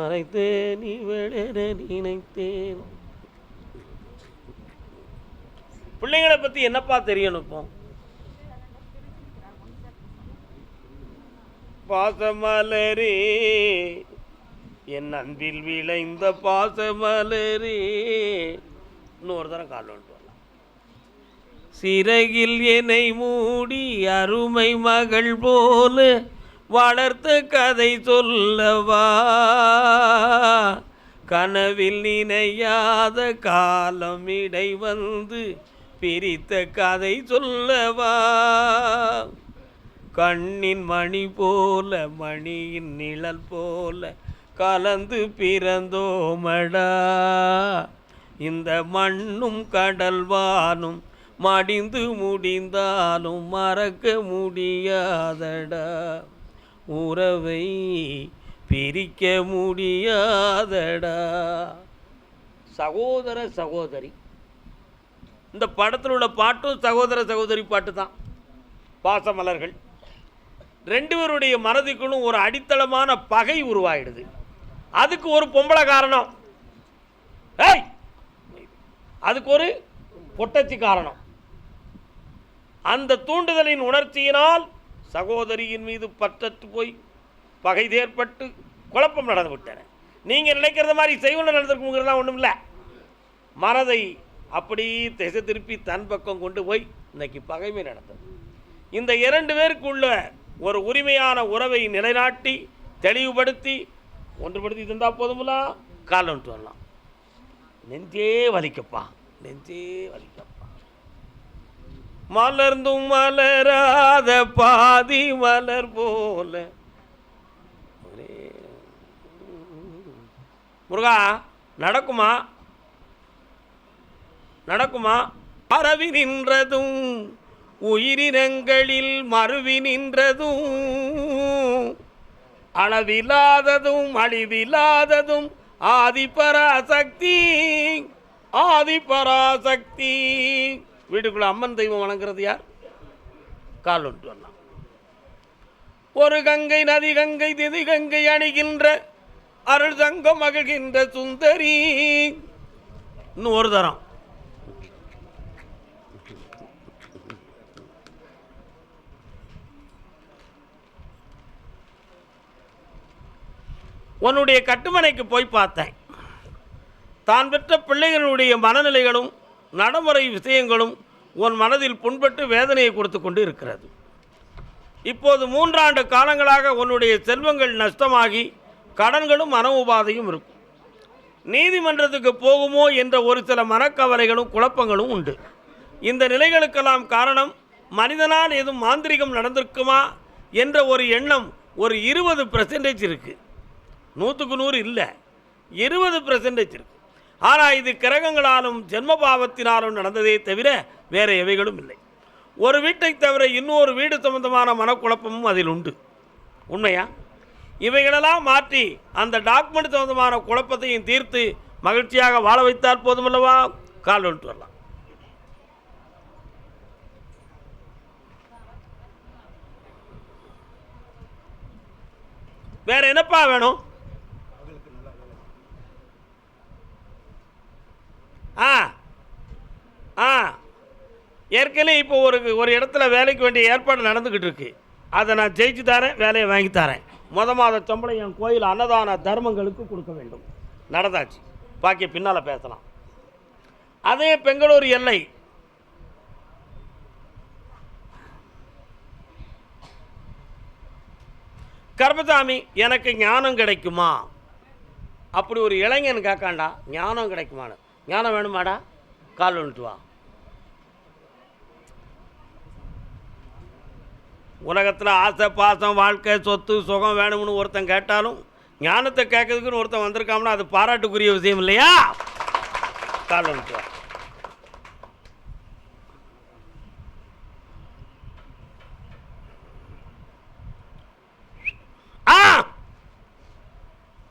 மறைத்தேன் இவளென நினைத்தேன். பிள்ளைங்களை பற்றி என்னப்பா தெரியணும்? இப்போ பாசமலரே, என் அன்பில் விளைந்த பாசமலரே, இன்னொரு தரம் கால் வந்துட்டு வரலாம். சிறகில் என்னை மூடி அருமை மகள் போல வளர்த்த கதை சொல்லவா, கனவில் நினையாத காலம் இடை வந்து பிரித்த கதை சொல்லவா, கண்ணின் மணி போல மணியின் நிழல் போல கலந்து பிறந்தோமடா, இந்த மண்ணும் கடல்வானும் மடிந்து முடிந்தாலும் மறக்க முடியாதடா, உறவை பிரிக்க முடியாதடா. சகோதர சகோதரி, இந்த படத்தில் உள்ள பாட்டும் சகோதர சகோதரி பாட்டு தான். பாசமலர்கள் ரெண்டு பேருடைய மனதுக்குள்ளும் ஒரு அடித்தளமான பகை உருவாயிடுது. அதுக்கு ஒரு பொம்பளை காரணம், அதுக்கு ஒரு பொட்டச்சி காரணம். அந்த தூண்டுதலின் உணர்ச்சியினால் சகோதரியின் மீது பற்றற்று போய் பகை ஏற்பட்டு குழப்பம் நடந்து விட்டன. நீங்கள் நினைக்கிறத மாதிரி செய்வன நடந்திருக்குங்கிறதுலாம் ஒன்றும் இல்லை. மனதை அப்படி திசை திருப்பி தன் பக்கம் கொண்டு போய் இன்னைக்கு பகைமை நடந்தது. இந்த இரண்டு பேருக்குள்ள ஒரு உரிமையான உறவை நிலைநாட்டி தெளிவுபடுத்தி ஒன்றுபடுத்தி தந்தால் போதுங்களா, கால் வந்துட்டு வரலாம். நெஞ்சே வலிக்கப்பா, நெஞ்சே வலிக்கப்பா. மலர்ந்தும் மலராத பாதி மலர் போல. முருகா, நடக்குமா நடக்குமா? பரவி நின்றதும் உயிரினங்களில் மறுவி நின்றதும் அளவில்லாததும் அழிவில்லாததும் ஆதிபராசக்தி, ஆதிபராசக்தி. வீட்டுக்குள்ள அம்மன் தெய்வம் வணங்குறது யார்? கால் ஒன்று வரலாம். ஒரு கங்கை நதி கங்கை திதி கங்கை அணிகின்ற அருள் சங்கம் மகிழ்கின்ற சுந்தரி. இன்னும் ஒரு தரம். உன்னுடைய கட்டுமனைக்கு போய் பார்த்தேன். தான் பெற்ற பிள்ளைகளுடைய மனநிலைகளும் நடைமுறை விஷயங்களும் உன் மனதில் புண்பட்டு வேதனையை கொடுத்து கொண்டு இருக்கிறது. இப்போது 3 ஆண்டு காலங்களாக உன்னுடைய செல்வங்கள் நஷ்டமாகி கடன்களும் மன உபாதையும் இருக்கும். நீதிமன்றத்துக்கு போகுமோ என்ற ஒரு சில மனக்கவலைகளும் குழப்பங்களும் உண்டு. இந்த நிலைகளுக்கெல்லாம் காரணம் மனிதனால் ஏதும் மாந்திரிகம் நடந்திருக்குமா என்ற ஒரு எண்ணம் ஒரு 20% இருக்குது. 100க்கு 100 இல்லை, 20% இருக்குது. ஆனால் இது கிரகங்களாலும் ஜென்மபாவத்தினாலும் நடந்ததே தவிர வேறு எவைகளும் இல்லை. ஒரு வீட்டை தவிர இன்னொரு வீடு சம்பந்தமான மனக்குழப்பமும் அதில் உண்டு. உண்மையா? இவைகளெல்லாம் மாற்றி அந்த டாக்குமெண்ட் சம்பந்தமான குழப்பத்தையும் தீர்த்து மகிழ்ச்சியாக வாழ வைத்தால் போதுமல்லவா? கால் வந்துட்டு வரலாம். வேற என்னப்பா வேணும்? ஏற்கனவே இப்போ ஒரு இடத்துல வேலைக்கு வேண்டிய ஏற்பாடு நடந்துக்கிட்டு இருக்கு. அதை நான் ஜெயிச்சு தரேன், வேலையை வாங்கி தரேன். மாத சம்பளம் என் கோயில் அன்னதான தர்மங்களுக்கு கொடுக்க வேண்டும். நடந்தாச்சு, பாக்கி பின்னால் பேசலாம். அதே பெங்களூர் எல்லை கர்மசாமி, எனக்கு ஞானம் கிடைக்குமா? அப்படி ஒரு இளைஞன் கேட்காண்டா, ஞானம் கிடைக்குமான்னு. ஞானம் வேணுமாடா? கால் வந்துட்டு வா. உலகத்தில் ஆசை பாசம் வாழ்க்கை சொத்து சுகம் வேணும்னு ஒருத்தன் கேட்டாலும் ஞானத்தை கேட்கறதுக்குன்னு ஒருத்தன் வந்திருக்காமனா அது பாராட்டுக்குரிய விஷயம் இல்லையா? கால் வந்துட்டு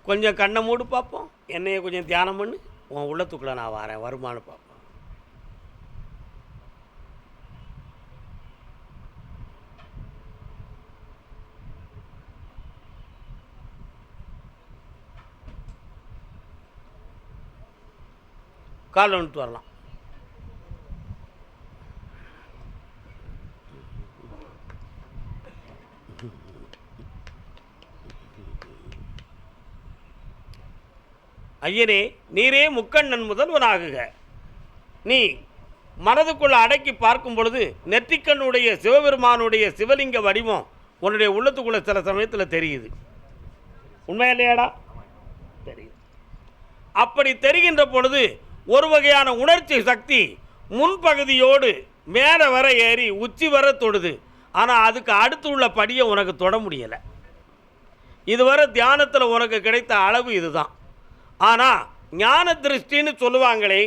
கொஞ்சம் கண்ணை மூடு பார்ப்போம். என்னைய கொஞ்சம் தியானம் பண்ணு. உன் உள்ளத்துக்குள்ள நான் வரேன், வருமானம் பார்ப்போம். காலில் வந்துட்டு வரலாம். ஐயனே, நீரே முக்கண்ணன் முதல்வனாகுக. நீ மனதுக்குள்ள அடக்கி பார்க்கும் பொழுது நெற்றிக்கண்ணுடைய சிவபெருமானுடைய சிவலிங்க வடிவம் உன்னுடைய உள்ளத்துக்குள்ள சில சமயத்தில் தெரியுது. உண்மையா இல்லையாடா? தெரியுது. அப்படி தெரிகின்ற பொழுது ஒரு வகையான உணர்ச்சி சக்தி முன்பகுதியோடு மேலே வர ஏறி உச்சி வர தொடுது. ஆனால் அதுக்கு அடுத்து உள்ள படியை உனக்கு தொட முடியலை. இதுவரை தியானத்தில் உனக்கு கிடைத்த அளவு இதுதான். ஆனால் ஞான திருஷ்டின்னு சொல்லுவாங்களே,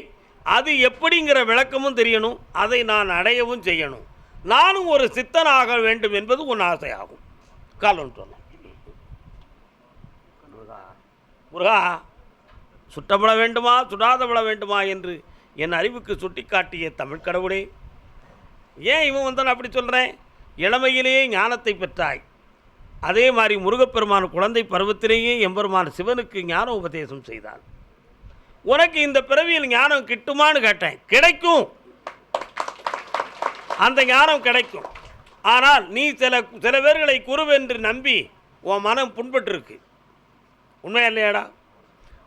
அது எப்படிங்கிற விளக்கமும் தெரியணும். அதை நான் அடையவும் செய்யணும். நானும் ஒரு சித்தனாக வேண்டும் என்பது உன் ஆசையாகும். காலம்னு சொல்லலாம். முருகா, சுட்டப்பட வேண்டுமா சுடாதப்பட வேண்டுமா என்று என் அறிவுக்கு சுட்டி காட்டிய தமிழ் கடவுளே, ஏன் இவன் வந்தான் அப்படி சொல்கிறேன்? இளமையிலேயே ஞானத்தை பெற்றாய். அதே மாதிரி முருகப்பெருமான் குழந்தை பருவத்திலேயே எம்பெருமான் சிவனுக்கு ஞான உபதேசம் செய்தான். உனக்கு இந்த பிறவியில் ஞானம் கிட்டுமான்னு கேட்டேன். கிடைக்கும், அந்த ஞானம் கிடைக்கும். ஆனால் நீ சில பேர்களை குருவென்று நம்பி உன் மனம் புண்பட்டுருக்கு. உண்மையா இல்லையாடா?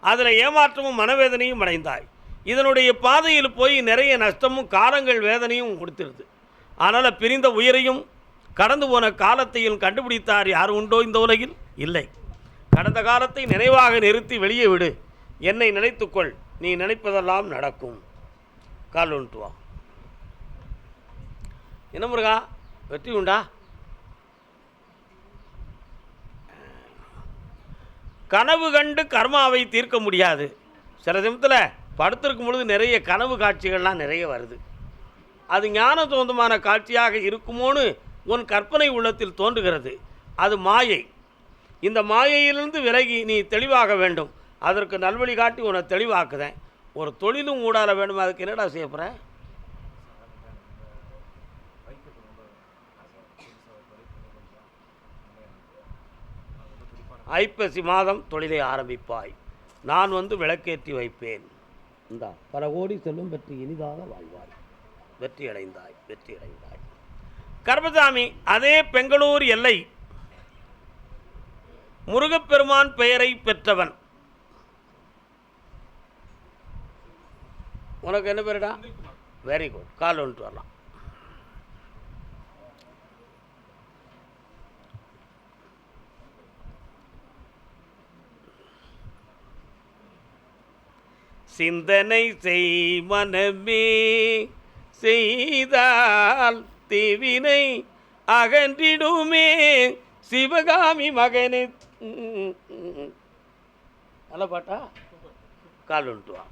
அதில் ஏமாற்றமும் மனவேதனையும் அடைந்தாய். இதனுடைய பாதையில் போய் நிறைய நஷ்டமும் காலங்கள் வேதனையும் கொடுத்துருது. அதனால் பிரிந்த உயிரையும் கடந்து போன காலத்தையும் கண்டுபிடித்தார் யார் உண்டோ இந்த உலகில்? இல்லை. கடந்த காலத்தை நினைவாக நிறுத்தி வெளியே விடு. என்னை நினைத்துக்கொள், நீ நினைப்பதெல்லாம் நடக்கும். கால் ஒன்று வா. என்ன முருகா, வெற்றி உண்டா? கனவு கண்டு கர்மாவை தீர்க்க முடியாது. சில சமயத்தில் படுத்திருக்கும் பொழுது நிறைய கனவு காட்சிகள்லாம் நிறைய வருது. அது ஞான சொந்தமான காட்சியாக இருக்குமோன்னு உன் கற்பனை உள்ளத்தில் தோன்றுகிறது. அது மாயை. இந்த மாயையிலிருந்து விலகி நீ தெளிவாக வேண்டும். அதற்கு நல்வழி காட்டி உன்னை தெளிவாக்குதேன். ஒரு தொழிலும் ஊடால வேண்டும். அதுக்கு என்னடா செய்ய போகிற? ஐப்பசி மாதம் தொழிலை ஆரம்பிப்பாய். நான் வந்து விளக்கேற்றி வைப்பேன். இந்த பல கோடி செல்வம் பெற்று இனிதாக வாழ்வாய். வெற்றி அடைந்தாய், வெற்றி அடைந்தாய். கர்மசாமி, அதே பெங்களூர் எல்லை முருகப்பெருமான் பெயரை பெற்றவன். உனக்கு என்ன பேருடா? Very good. கால் ஒன்று வரலாம். சிந்தனை செய் மனமே, செய்தால் தீவினை அகன்றிடுமே சிவகாமி மகனே. நல்ல பாட்டா? கால் ஒன்று வா.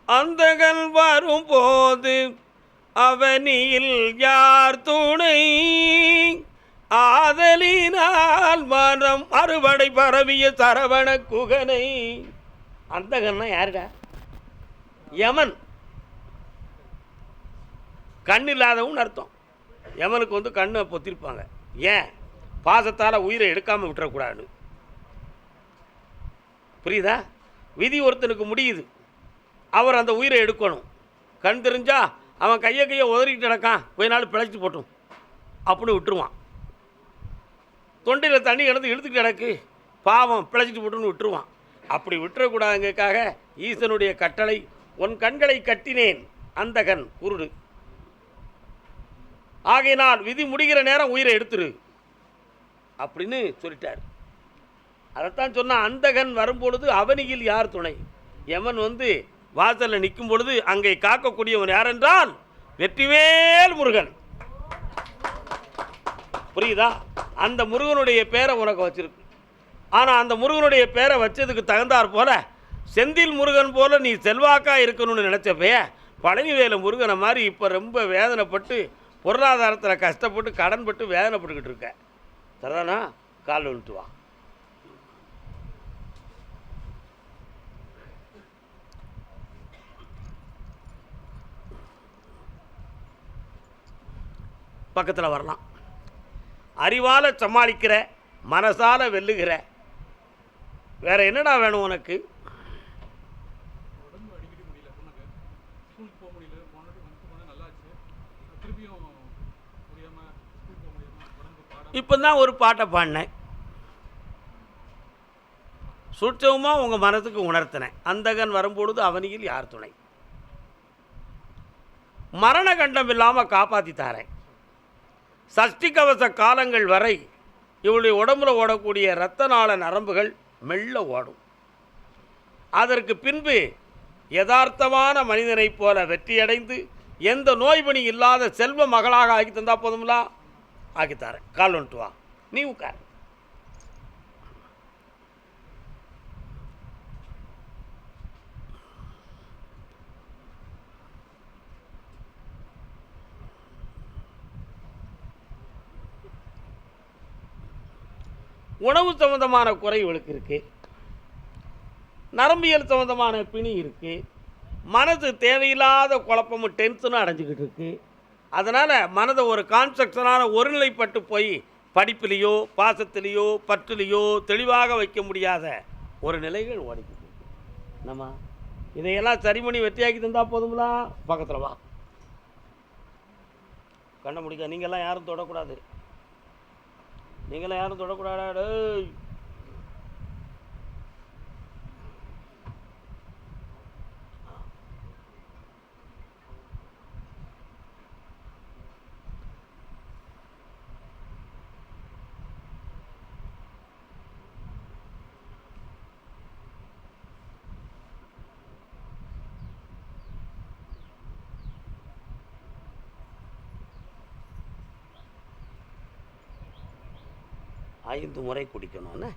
அந்தகன் வரும்போது அவனியில் யார் துணை, ஆதலினால் மனம் அறுவடை பரவிய சரவண குகனை. அந்தகன்னா யாருடா? யமன். கண் இல்லாதவன் அர்த்தம். யமனுக்கு வந்து கண்ணை பொத்திருப்பாங்க. ஏன்? பாசத்தால் உயிரை எடுக்காமல் விட்டுறக்கூடாது. புரியுதா? விதி ஒருத்தனுக்கு முடியுது, அவர் அந்த உயிரை எடுக்கணும். கண் தெரிஞ்சா அவன் கையை உதறிக்கிட்டு நடக்கான், கொஞ்ச நாள் பிழைச்சி போட்டும் அப்படின்னு விட்டுருவான். தொண்டையில் தண்ணி கிடந்து இழுத்துக்கிட்டு கிடக்கு, பாவம் பிழைச்சிட்டு போட்டுன்னு விட்டுருவான். அப்படி விட்டுறக்கூடாதுங்கிறதுக்காக ஈசனுடைய கட்டளை, உன் கண்களை கட்டினேன் அந்தகன் குருடு, ஆகையினால் விதி முடிகிற நேரம் உயிரை எடுத்துரு அப்படின்னு சொல்லிட்டார். அதைத்தான் சொன்னால் அந்தகன் வரும்பொழுது அவனியில் யார் துணை. யமன் வந்து வாசலில் நிற்கும் பொழுது அங்கே காக்கக்கூடியவன் யார் என்றால் வெற்றிவேல் முருகன். புரியுதா? அந்த முருகனுடைய பேரை உனக்கு வச்சிருக்கு. ஆனால் அந்த முருகனுடைய பேரை வச்சதுக்கு தகுந்தாற் போல செந்தில் முருகன் போல நீ செல்வாக்காக இருக்கணும்னு நினச்சப்பே பழனிவேலு முருகனை மாதிரி இப்போ ரொம்ப வேதனைப்பட்டு பொருளாதாரத்தில் கஷ்டப்பட்டு கடன்பட்டு வேதனைப்பட்டுக்கிட்டு இருக்க. சரிதானா? கால் வந்துட்டு வா. பக்கத்தில் வரலாம். அறிவால் சமாளிக்கிற, மனசால வெல்லுகிற, வேற என்னடா வேணும் உனக்கு? இப்போ தான் ஒரு பாட்டை பாடினேன், சூட்சமாக உங்கள் மனத்துக்கு உணர்த்தினேன். அந்தகன் வரும்பொழுது அவனியில் யார் துணை? மரண கண்டம் இல்லாமல் காப்பாற்றி தாரேன். சஷ்டி கவச காலங்கள் வரை இவளுடைய உடம்புல ஓடக்கூடிய இரத்த நாள நரம்புகள் மெல்ல ஓடும். அதற்கு பின்பு யதார்த்தமான மனிதனைப் போல வெற்றியடைந்து எந்த நோய்பணி இல்லாத செல்வ மகளாக ஆக்கி தந்தா போதும்லா? ஆக்கித்தாரேன். கால் வந்துட்டு வா, நீ உட்கார். உணவு சம்பந்தமான குறை இவளுக்கு இருக்குது, நரம்பியல் சம்பந்தமான பிணி இருக்குது, மனது தேவையில்லாத குழப்பமும் டென்ஷனும் அடைஞ்சிக்கிட்டு இருக்குது. அதனால் மனதை ஒரு கான்செப்ஷனான ஒருநிலைப்பட்டு போய் படிப்பிலேயோ பாசத்திலேயோ பற்றிலேயோ தெளிவாக வைக்க முடியாத ஒரு நிலைகள் ஓடிக்கிட்டு இருக்கு. நம்ம இதையெல்லாம் சரி பண்ணி வெற்றியாக்கி தந்தால் போதுங்களா? பக்கத்தில் வா, கண்ண முடிக்க. நீங்கள்லாம் யாரும் தொடக்கூடாது, நீங்களாம் யாரும் தொடக்கூடாது. ஐந்து முறை குடிக்கணும்னு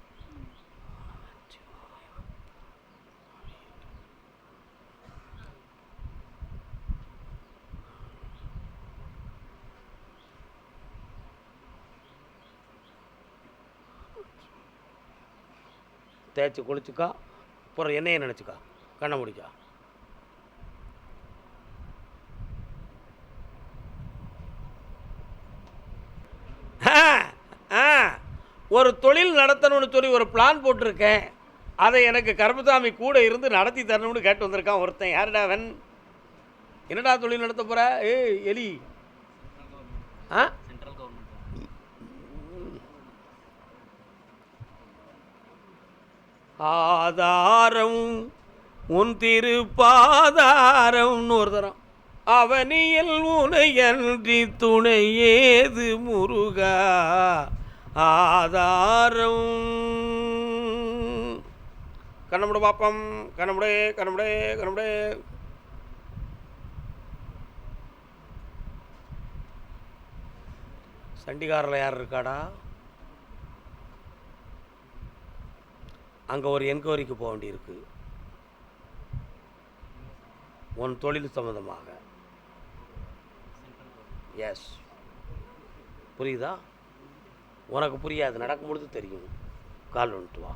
தேய்ச்சி குளிச்சுக்கா. அப்புறம் எண்ணெயை நினச்சிக்கா, கண்ணை முடிக்கா. ஒரு தொழில் நடத்தணும்னு சொல்லி ஒரு பிளான் போட்டிருக்கேன், அதை எனக்கு கருப்பசாமி கூட இருந்து நடத்தி தரணும்னு கேட்டு வந்திருக்கான் ஒருத்தன். யாருடா அவன்? என்னடா தொழில் நடத்த போகிற? எலி ஆதாரம் உன் திருப்பாதாரம்னு ஒரு தரம். அவனியல் உனையன்றி துணை ஏது முருகா ஆதாரம். கண்ணமுட பாப்பம், கண்ணமுடே கண்ணமுடே கண்ணமுடே. சண்டிகாரில் யார் இருக்காடா? அங்கே ஒரு என்கொயரிக்கு போக வேண்டியிருக்கு உன் தொழில் சம்மந்தமாக. எஸ், புரியுதா? உனக்கு புரியாது, நடக்கும்பொழுது தெரியும். கால் வந்துட்டு வா.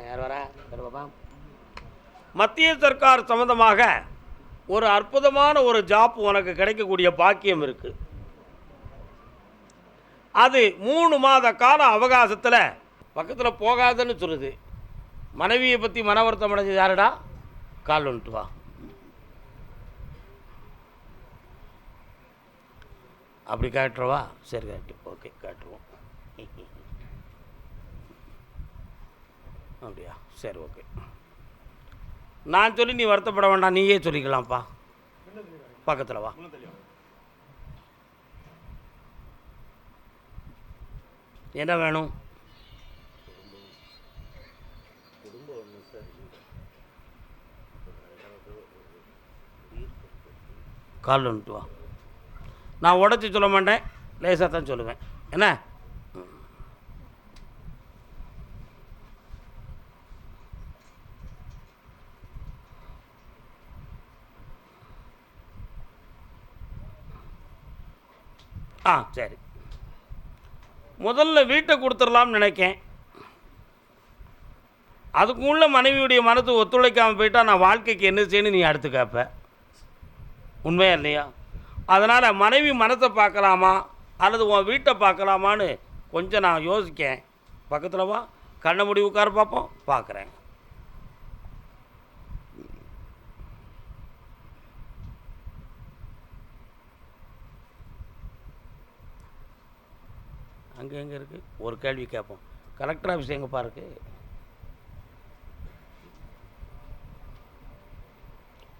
யார் வர? மத்திய சர்க்கார் சம்பந்தமாக ஒரு அற்புதமான ஒரு ஜாப் உனக்கு கிடைக்கக்கூடிய பாக்கியம் இருக்கு. அது 3 மாத கால அவகாசத்தில் பக்கத்தில் போகாதுன்னு சொல்லுது. மனைவியை பற்றி மன வருத்தம் அடைஞ்சது யாருடா? கால் வந்துட்டு வா. அப்படி காட்டுறவா? சரி காட்டு. ஓகே, காட்டுருவோம். அப்படியா? சரி, ஓகே. நான் சொல்லி நீ வருத்தப்பட வேண்டாம், நீயே சொல்லிக்கலாம்ப்பா. பக்கத்தில் வா. என்ன வேணும்? கால் வந்துட்டு வா. நான் உடச்சி சொல்ல மாட்டேன், லேசாக தான் சொல்லுவேன். என்ன? சரி, முதல்ல வீட்டை கொடுத்துடலாம்னு நினைக்கேன். அதுக்குள்ள மனைவியுடைய மனது ஒத்துழைக்காமல் போயிட்டா நான் வாழ்க்கைக்கு என்ன செய்யணும் நீ அடுத்து கேட்ப. உண்மையா இல்லையா? அதனால் மனைவி மனத்தை பார்க்கலாமா அல்லது உன் வீட்டை பார்க்கலாமான்னு கொஞ்சம் நான் யோசிக்கேன். பக்கத்தில் வா, கண்ணை மூடி உட்கார பார்ப்போம். பார்க்குறேன். அங்கே எங்கே இருக்குது? ஒரு கேள்வி கேட்போம். கலெக்டர் ஆஃபீஸ் எங்கேப்பா இருக்குது?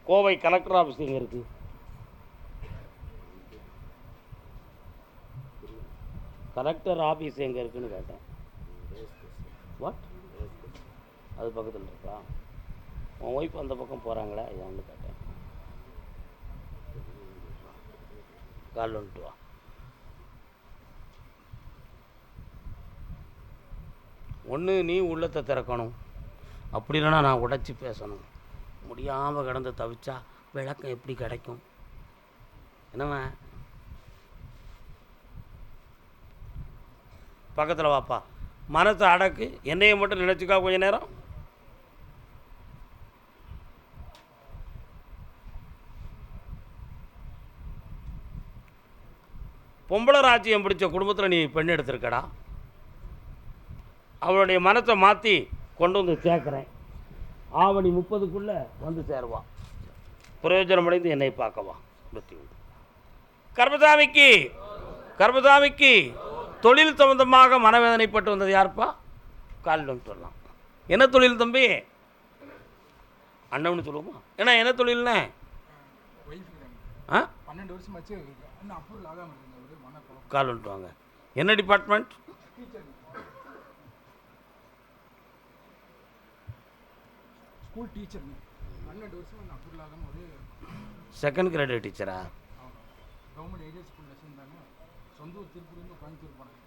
கோவை கலெக்டர் ஆஃபீஸ் எங்கே இருக்குது? கலெக்டர் ஆஃபீஸ் எங்கே இருக்குதுன்னு கேட்டேன். வாட்? அது பக்கத்தில் இருக்கா? உன் ஒய்ஃப் அந்த பக்கம் போகிறாங்களே ஏன்னு கேட்டேன். கால் வந்துட்டு வா. ஒன்று நீ உள்ளத்தை திறக்கணும், அப்படி இல்லைன்னா நான் உடைச்சி பேசணும். முடியாமல் கிடந்து தவிச்சா விளக்கம் எப்படி கிடைக்கும்? என்னவா? பக்கத்தில் வாப்பா. மனத்தை அடக்கு, என்னையை மட்டும் நினச்சிக்கா கொஞ்ச நேரம். பொம்பளை ராஜ்யம் பிடிச்ச குடும்பத்தில் நீ பெண் எடுத்திருக்கடா. அவளுடைய மனத்தை மாற்றி கொண்டு வந்து சேர்க்குறேன். ஆவணி 30க்குள்ளே வந்து சேருவா. பிரயோஜனமடைந்து என்னை பார்க்கவா. பற்றி உண்டு. கர்மசாமிக்கு தொழில் சம்பந்தமாக மனவேதனைப்பட்டு வந்தது யாருப்பா? காலில் சொல்லலாம். என்ன தொழில் தம்பி? அண்ணன்னு சொல்லுவோமா? ஏன்னா என்ன தொழில்ண்ணே? 12 வருஷமாச்சு கால் வந்துட்டு வாங்க. என்ன டிபார்ட்மெண்ட்? School teacher. 12 வருஷம் அப்ரூவல் ஆகாம ஒரு செகண்ட் கிரேட் டீச்சரா? கவர்மெண்ட் எய்டட் ஸ்கூல் வச்சுருந்தாங்க. சொந்த ஊர் திருப்பூர்லேருந்து கோயம்புத்தூர் போனாங்க.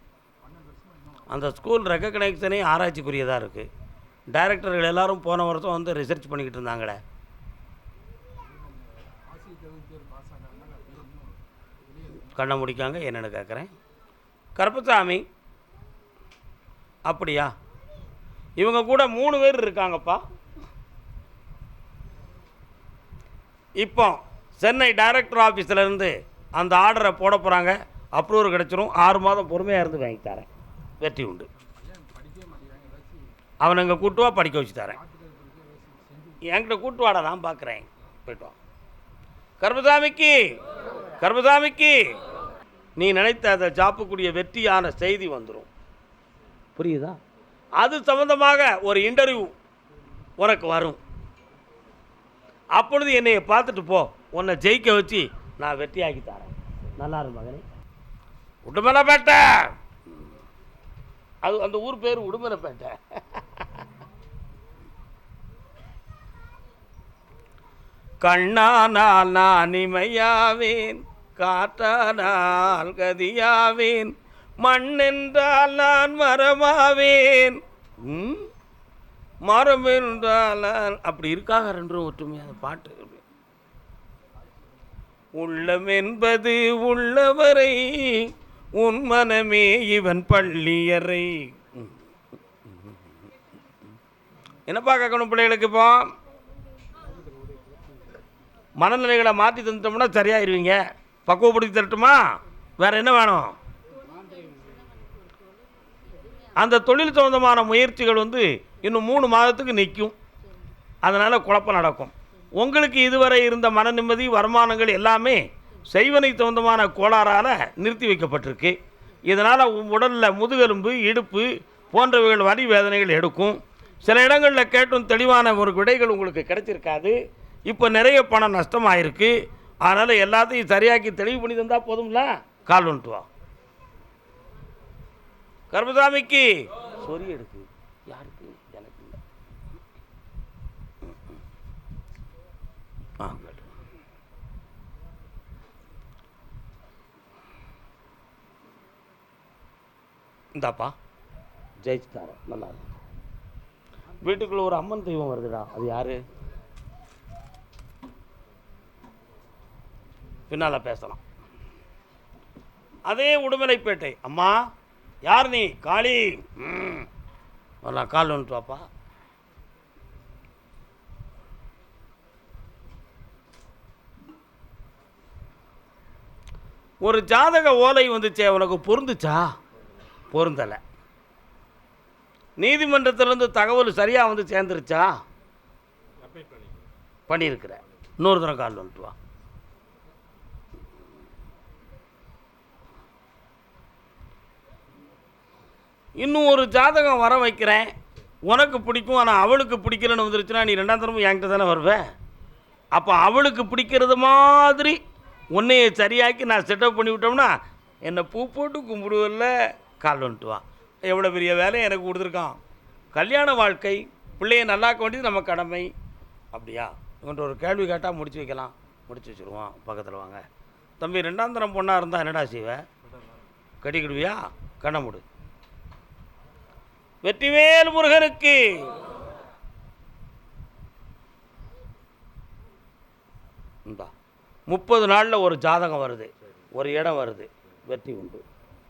12 வருஷமாக இன்னும் அந்த ஸ்கூல் ரெக்கக்னைசனே ஆராய்ச்சிக்குரியதாக இருக்குது. டைரக்டர்கள் எல்லாரும் போன வருஷம் வந்து ரிசர்ச் பண்ணிக்கிட்டு இருந்தாங்களே. கண்ணை முடிக்காங்க. என்னென்னு கேட்குறேன். கருப்பசாமி அப்படியா? இவங்க கூட 3 பேர் இருக்காங்கப்பா. இப்போ சென்னை டைரக்டர் ஆஃபீஸிலேருந்து அந்த ஆர்டரை போட போகிறாங்க. அப்ரூவல் கிடச்சிரும். 6 மாதம் பொறுமையாக இருந்து வாங்கி தரேன். வெற்றி உண்டு. அவனை இங்கே கூட்டு வா, படிக்க வச்சு தரேன். என்கிட்ட கூட்டு வாடா, நான் பார்க்குறேன். போய்ட்டு வா. கர்மசாமிக்கு நீ நினைத்த அந்த ஜாப்புக்குரிய வெற்றியான செய்தி வந்துடும். புரியுதா? அது சம்பந்தமாக ஒரு இன்டர்வியூ உனக்கு வரும். அப்பொழுது என்னையை பார்த்துட்டு போ. உன்னை ஜெயிக்க வச்சு நான் வெற்றியாக்கி தரேன். நல்லா இரு மகனே. உடுமலைப்பேட்டை. அது அந்த ஊர் பேர் உடுமலைப்பேட்டை. கண்ணானால் நான் இமையாவேன், காற்றானால் கதியாவேன், மண்ணென்றால் நான் மரமாவேன், மரம் என்றால் அப்படி இருக்காக. 2 ஒற்றுமையான பாட்டு. உள்ளம் என்பது உள்ளவரை, உன் மனமே இவன் பள்ளியறை. என்னப்பா கேட்கணும் பிள்ளைகளுக்கு? இப்போ மனநிலைகளை மாற்றி தந்துட்டோம்னா சரியாயிருவீங்க. பக்குவப்படுத்தி தரட்டுமா? வேறு என்ன வேணும்? அந்த தொழில் சம்பந்தமான முயற்சிகள் வந்து இன்னும் 3 மாதத்துக்கு நிற்கும். அதனால் குழப்பம் நடக்கும். உங்களுக்கு இதுவரை இருந்த மன நிம்மதி, வருமானங்கள் எல்லாமே செய்வனை சம்பந்தமான கோளாறால் நிறுத்தி வைக்கப்பட்டிருக்கு. இதனால் உடலில் முதுகெலும்பு, இடுப்பு போன்றவைகள் வலி வேதனைகள் எடுக்கும். சில இடங்களில் கேட்டும் தெளிவான ஒரு விடைகள் உங்களுக்கு கிடைச்சிருக்காது. இப்போ நிறைய பணம் நஷ்டமாயிருக்கு. அதனால் எல்லாத்தையும் சரியாக்கி தெளிவு பண்ணி தந்தால் போதும்ல. கால் வந்துட்டு வா. கர்மசாமிக்கு சொறி எடுக்கு. யாருக்கு? எனக்கு இல்லை. இந்தாப்பா ஜெயிச்சு தரேன். நல்லா இருக்கு. வீட்டுக்குள்ள ஒரு அம்மன் தெய்வம் வருதுடா. அது யாரு? பின்னால் பேசலாம். அதே உடுமலைப்பேட்டை. அம்மா யார் நீ? காளி. வரலாம். கால் வந்துட்டு வாப்பா. ஒரு ஜாதக ஓலை வந்துச்சே, உனக்கு பொருந்துச்சா? பொருந்தலை. நீதிமன்றத்திலேருந்து தகவல் சரியாக வந்து சேர்ந்துருச்சா? பண்ணியிருக்கிற. இன்னொரு தடவை கால் வந்துட்டு வா. இன்னும் ஒரு ஜாதகம் வர வைக்கிறேன், உனக்கு பிடிக்கும் ஆனால் அவளுக்கு பிடிக்கலன்னு வந்துருச்சுன்னா நீ 2ஆம் தரமும் என்கிட்ட தானே வருவேன். அப்போ அவளுக்கு பிடிக்கிறது மாதிரி உன்னையை சரியாக்கி நான் செட்டப் பண்ணி விட்டோம்னா என்னை பூ போட்டு கும்பிடுவதில்ல. கால் வந்துட்டு வா. எவ்வளோ பெரிய வேலையை எனக்கு கொடுத்துருக்கான். கல்யாண வாழ்க்கை, பிள்ளையை நல்லாக்க வேண்டியது நம்ம கடமை. அப்படியா? இவன்ட்டு ஒரு கேள்வி கேட்டால் முடிச்சு வைக்கலாம். முடிச்சு வச்சுருவான். பக்கத்தில் வாங்க. தம்பி, 2ஆம் தரம் பொண்ணாக இருந்தால் என்னடா செய்வேன்? கட்டிக்கிடுவியா? கண்ணை மூடு. வெற்றிவேல் முருகனுக்கு. இந்தா 30 நாளில் ஒரு ஜாதகம் வருது, ஒரு இடம் வருது, வெற்றி உண்டு.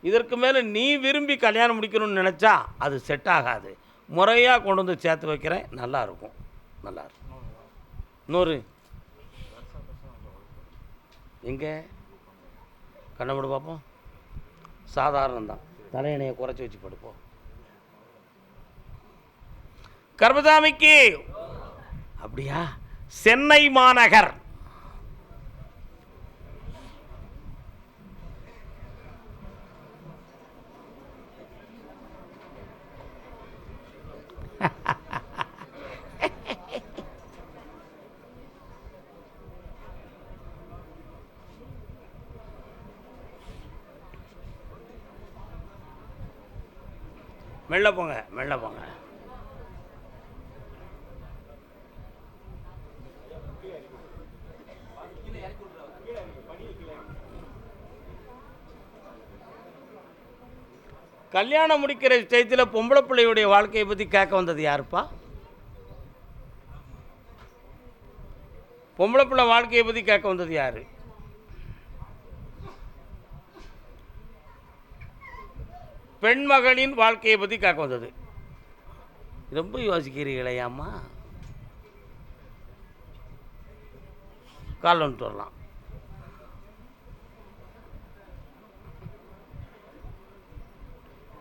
இதற்கு மேலே நீ விரும்பி கல்யாணம் முடிக்கணும்னு நினச்சா அது செட் ஆகாது. முறையாக கொண்டு வந்து சேர்த்து வைக்கிறேன், நல்லாயிருக்கும். நல்லாயிருக்கும். இன்னொரு எங்கே? கண்ணை மூடு பார்ப்போம். சாதாரணம்தான், தலையணையை குறைச்சி வச்சு படுப்போம். கர்மசாமிக்கு. அப்படியா? சென்னை மாநகர். மெல்ல போங்க, மெல்ல போங்க. கல்யாணம் முடிக்கிற ஸ்டேஜில் பொம்பளை பிள்ளையுடைய வாழ்க்கையை பற்றி கேட்க வந்தது யாருப்பா? பொம்பளை பிள்ளை வாழ்க்கையை பற்றி கேட்க வந்தது யாரு? பெண் மகளின் வாழ்க்கையை பற்றி கேட்க வந்தது. ரொம்ப யோசிக்கிறீங்களே அம்மா. கால் வந்துட்டு வரலாம்.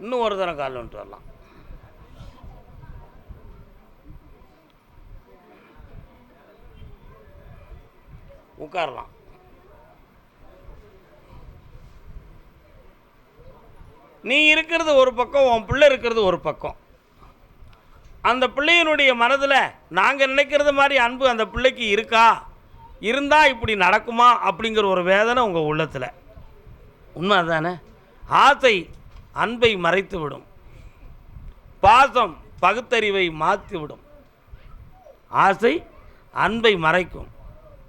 இன்னும் ஒரு தரம் கால் வந்துட்டு வரலாம். உட்காரலாம். நீ இருக்கிறது ஒரு பக்கம், உன் பிள்ளை இருக்கிறது ஒரு பக்கம். அந்த பிள்ளையினுடைய மனதில் நாங்கள் நினைக்கிறது மாதிரி அன்பு அந்த பிள்ளைக்கு இருக்கா, இருந்தால் இப்படி நடக்குமா அப்படிங்கிற ஒரு வேதனை உங்கள் உள்ளத்தில். உண்மை தானே? ஆசை அன்பை மறைத்து விடும், பாசம் பகுத்தறிவை மாற்றிவிடும். ஆசை அன்பை மறைக்கும்,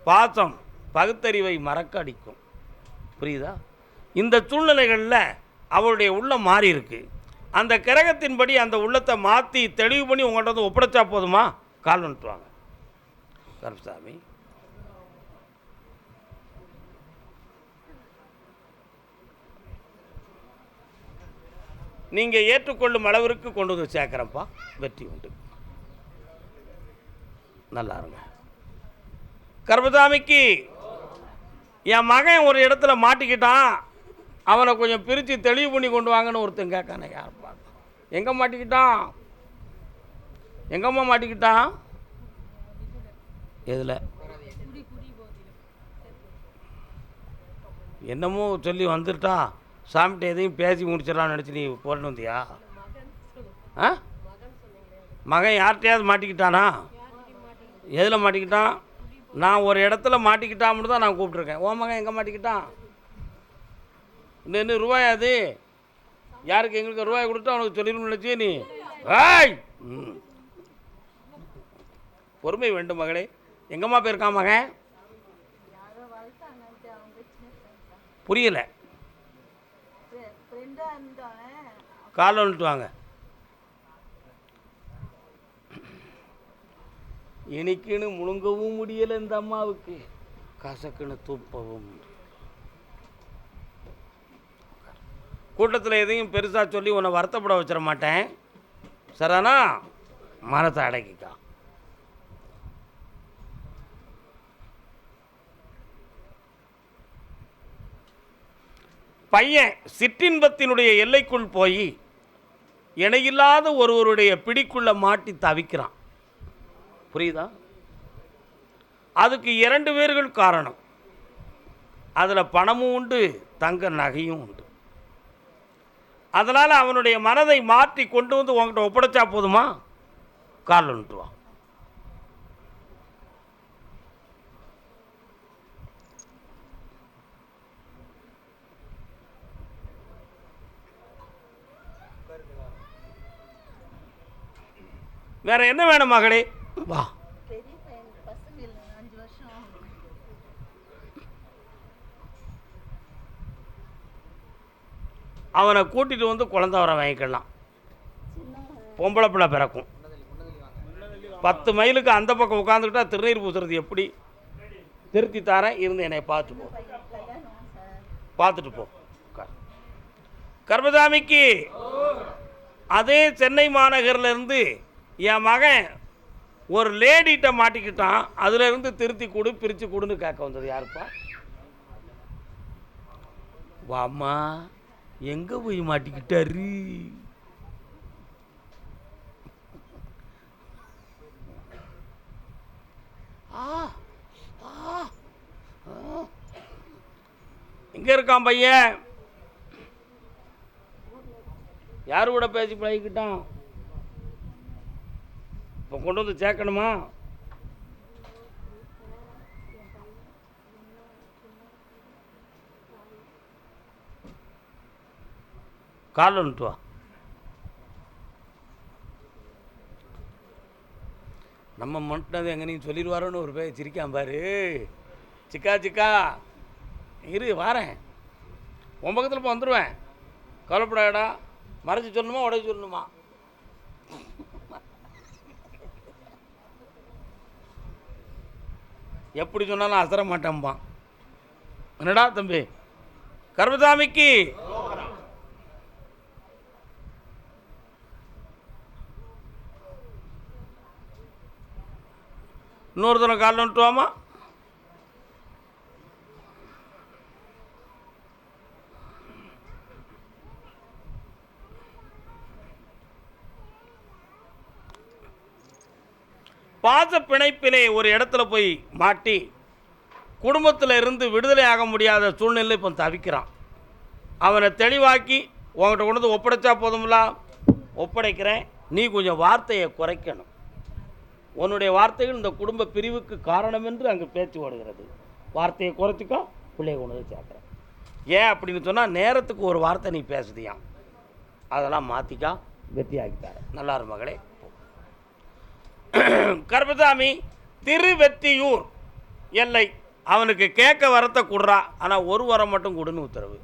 பாசம் பகுத்தறிவை மறக்க அடிக்கும். புரியுதா? இந்த சூழ்நிலைகளில் அவருடைய உள்ளம் மாறி இருக்கு. அந்த கிரகத்தின்படி அந்த உள்ளத்தை மாற்றி தெளிவு பண்ணி உங்கள்கிட்ட வந்து ஒப்படைச்சா போதுமா? கால் வந்துட்டுவாங்க. கருப்பசாமி, நீங்கள் ஏற்றுக்கொள்ளும் அளவிற்கு கொண்டு வந்து சேர்க்குறப்பா, வெற்றி உண்டு. நல்லா இருங்க. கருப்பசாமிக்கு. என் மகன் ஒரு இடத்துல மாட்டிக்கிட்டான், அவனை கொஞ்சம் பிரித்து தெளிவு பண்ணி கொண்டு வாங்கன்னு ஒருத்தன் கேட்கானே, யார் பார்க்க? எங்கே மாட்டிக்கிட்டான்? எங்கம்மா மாட்டிக்கிட்டான்? எதில்? என்னமோ சொல்லி வந்துட்டான். சாமிகிட்ட எதையும் பேசி முடிச்சிடலான்னு நினச்சி நீ போட்டு வந்தியா? ஆ, மகன் யார்கிட்டையாவது மாட்டிக்கிட்டானா? எதில் மாட்டிக்கிட்டான்? நான் ஒரு இடத்துல மாட்டிக்கிட்டான்னு தான் நான் கூப்பிட்ருக்கேன். உன் மகன் எங்கே மாட்டிக்கிட்டான்? இன்னும் ரூபாய் அது யாருக்கு? எங்களுக்கு ரூபாய் கொடுத்து அவனுக்கு சொல்லிடணும்னு நினச்சி நீ? ஏய், பொறுமை வேண்டும் மகளே. எங்கம்மா போயிருக்கான் மகன்? புரியலை. காலை வந்துட்டு வாங்க. இனிக்குன்னு முழுங்கவும் முடியலை இந்த அம்மாவுக்கு, கசக்குன்னு துப்பவும். கூட்டத்தில் எதையும் பெருசாக சொல்லி உன்னை வருத்தப்பட வச்சிட மாட்டேன், சரிதானா? மனத்தை அடக்கிக்கா. பையன் சிற்றின்பத்தினுடைய எல்லைக்குள் போய் இணையில்லாத ஒருவருடைய பிடிக்குள்ள மாட்டி தவிக்கிறான். புரியுதா? அதுக்கு 2 பேர்கள் காரணம். அதில் பணமும் உண்டு, தங்க நகையும் உண்டு. அதனால் அவனுடைய மனதை மாற்றி கொண்டு வந்து உங்கள்கிட்ட ஒப்படைச்சா போதுமா? கால் ஒன்றுவான். வேற என்ன வேணும் மகளே? வா. அவனை கூட்டிட்டு வந்து குழந்தை வர வாங்கிக்கலாம். பொம்பளை பிள்ளை பிறக்கும். 10 மைலுக்கு அந்த பக்கம் உட்காந்துக்கிட்டா திருநீர் பூசுறது எப்படி? திருத்தி தாரேன், இருந்து என்னை பார்த்துட்டு போ. பார்த்துட்டு போ. கர்மசாமிக்கு அதே சென்னை மாநகரிலிருந்து என் மகன் ஒரு லேடிகிட்ட மாட்டிக்கிட்டான். அதுலேருந்து திருத்தி கொடு, பிரித்து கொடுன்னு கேட்க வந்தது யாருப்பா? வாம்மா, எங்கே போய் மாட்டிக்கிட்டாரு? எங்கே இருக்கான் பையன்? யாரு கூட பேசி பழகிக்கிட்டான்? இப்போ கொண்டு வந்து சேர்க்கணுமா? கால் வந்துட்டு வா. நம்ம மட்டும் எங்கே நீங்கள் சொல்லிடுவாரோன்னு ஒரு பேர் சிரிக்காம பாரு. சிக்கா சிக்கா இரு, வாரேன், உன் பக்கத்தில் இப்போ வந்துடுவேன். கவலைப்படாடா. மறைச்சி சொல்லணுமா உடச்சி சொல்லணுமா? எப்படி சொன்னாலும் அசர மாட்டேன்பான். என்னடா தம்பி? கர்மசாமிக்கு இன்னொரு தடவை கால் வந்துட்டுவாமா. பாச பிணைப்பிலே ஒரு இடத்துல போய் மாட்டி குடும்பத்தில் இருந்து விடுதலை ஆக முடியாத சூழ்நிலை இப்போ தவிக்கிறான். அவனை தெளிவாக்கி உங்கள்கிட்ட கொண்டு வந்து ஒப்படைச்சா போதும்ல? ஒப்படைக்கிறேன். நீ கொஞ்சம் வார்த்தையை குறைக்கணும். உன்னுடைய வார்த்தைகள் இந்த குடும்ப பிரிவுக்கு காரணம் என்று அங்கே பேச்சு ஓடுகிறது. வார்த்தையை குறைச்சிக்கோ, பிள்ளைய கொண்டு வந்து சேர்க்குறேன். ஏன் அப்படின்னு சொன்னால், நேரத்துக்கு ஒரு வார்த்தை நீ பேசுதியான், அதெல்லாம் மாற்றிக்கா, வெற்றியாக்கித்தார. நல்லாரு மகளே. கர்மசாமி திருவெத்தியூர் எல்லை. அவனுக்கு கேட்க வரத்தை கொடுறா, ஆனால் 1 வாரம் மட்டும் கொடுன்னு உத்தரவு.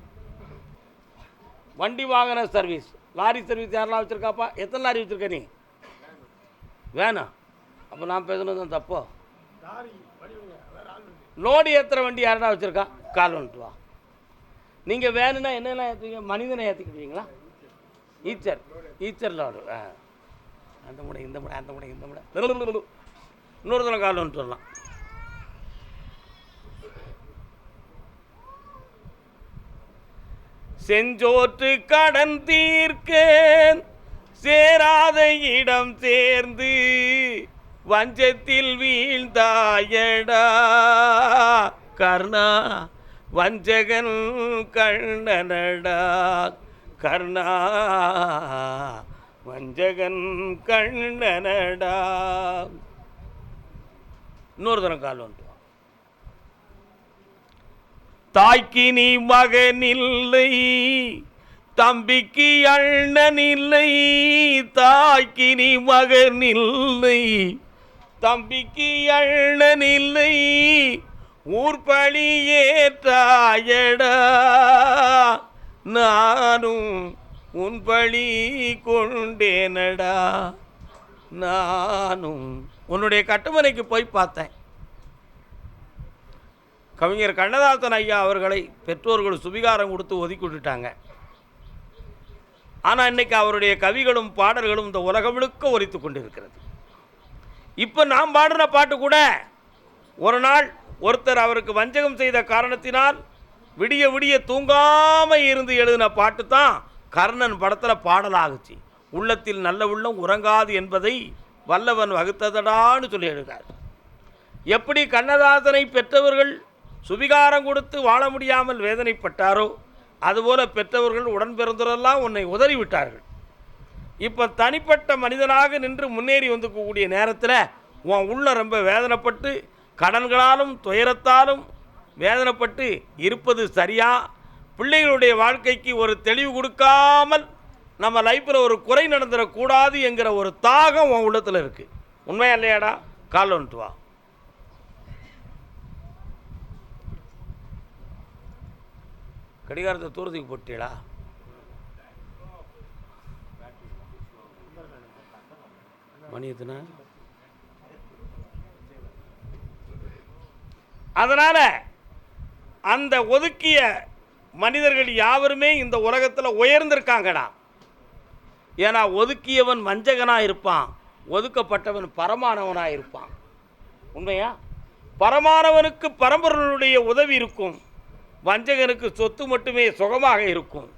வண்டி வாங்கின சர்வீஸ், லாரி சர்வீஸ் யாரெல்லாம் வச்சுருக்காப்பா? எத்தனை லாரி வச்சுருக்க நீ? வேணாம். அப்போ நான் பேசுனது தான் தப்போ? லோடு ஏற்றுற வண்டி யாரா வச்சுருக்கா? கால் வந்துட்டு வா. நீங்கள் வேணும்னா என்னென்ன ஏற்றுவீங்க? மனிதனை ஏற்றிக்கிடுவீங்களா? ஈச்சர் லோடு. அந்த முறை இந்த முறை அந்த முறை இந்த முறை இன்னொரு தடவை கால் வந்துட்டு வரலாம். செஞ்சோற்று கடன் தீர்க்க சேராத இடம் சேர்ந்து வஞ்சத்தில் வீழ்ந்தாயடா கர்ணா, வஞ்சகன் கண்ணனடா கர்ணா, வஞ்சகன் கண்ணனடா. இன்னொரு தரம் கால் வந்து. தாய்க்கு நீ மகனில்லை, தம்பிக்கு அண்ணனில்லை. தாய்க்கு நீ மகனில்லை, தம்பிக்கு அண்ணனில்லை. ஊர்பழி ஏற்றாயடா, நானும் உன் பழி கொண்டேனடா. நானும் உன்னுடைய கட்டுமனைக்கு போய் பார்த்தேன். கவிஞர் கண்ணதாசன் ஐயா அவர்களை பெற்றோர்கள் சுபிகாரம் கொடுத்து ஒதுக்கி விட்டுட்டாங்க. ஆனால் இன்றைக்கி அவருடைய கவிகளும் பாடல்களும் இந்த உலகம் முழுக்க ஒலித்து கொண்டிருக்கிறது. இப்போ நாம் பாடின பாட்டு கூட ஒரு நாள் ஒருத்தர் அவருக்கு வஞ்சகம் செய்த காரணத்தினால் விடிய விடிய தூங்காமல் இருந்து எழுதின பாட்டு தான் கர்ணன் படத்தில் பாடலாகுச்சு. உள்ளத்தில் நல்ல உள்ளம் உறங்காது என்பதை வல்லவன் வகுத்ததடான்னு சொல்லி எழுதார். எப்படி கண்ணதாசனை பெற்றவர்கள் சுபிகாரம் கொடுத்து வாழ முடியாமல் வேதனைப்பட்டாரோ அதுபோல் பெற்றவர்கள் உடன் பிறந்தவரெல்லாம் உன்னை உதறிவிட்டார்கள். இப்போ தனிப்பட்ட மனிதனாக நின்று முன்னேறி வந்துக்கூடிய நேரத்தில் உன் உள்ள ரொம்ப வேதனைப்பட்டு கடன்களாலும் துயரத்தாலும் வேதனைப்பட்டு இருப்பது சரியா? பிள்ளைகளுடைய வாழ்க்கைக்கு ஒரு தெளிவு கொடுக்காமல் நம்ம லைஃப்பில் ஒரு குறை நடந்துடக்கூடாது என்கிற ஒரு தாகம் உன் உள்ளத்தில் இருக்குது. உண்மையா இல்லையாடா? கால் வந்துட்டு வா. கடிகாரத்தை தூரத்துக்கு போட்டீங்களா? மணி எத்தனை? அதனால் அந்த ஒதுக்கிய மனிதர்கள் யாவருமே இந்த உலகத்தில் உயர்ந்திருக்காங்கடா. ஏன்னா ஒதுக்கியவன் வஞ்சகனாக இருப்பான், ஒதுக்கப்பட்டவன் பரமானவனாக இருப்பான். உண்மையா? பரமானவனுக்கு பரம்பொருளுடைய உதவி இருக்கும், வஞ்சகனுக்கு சொத்து மட்டுமே சுகமாக இருக்கும்.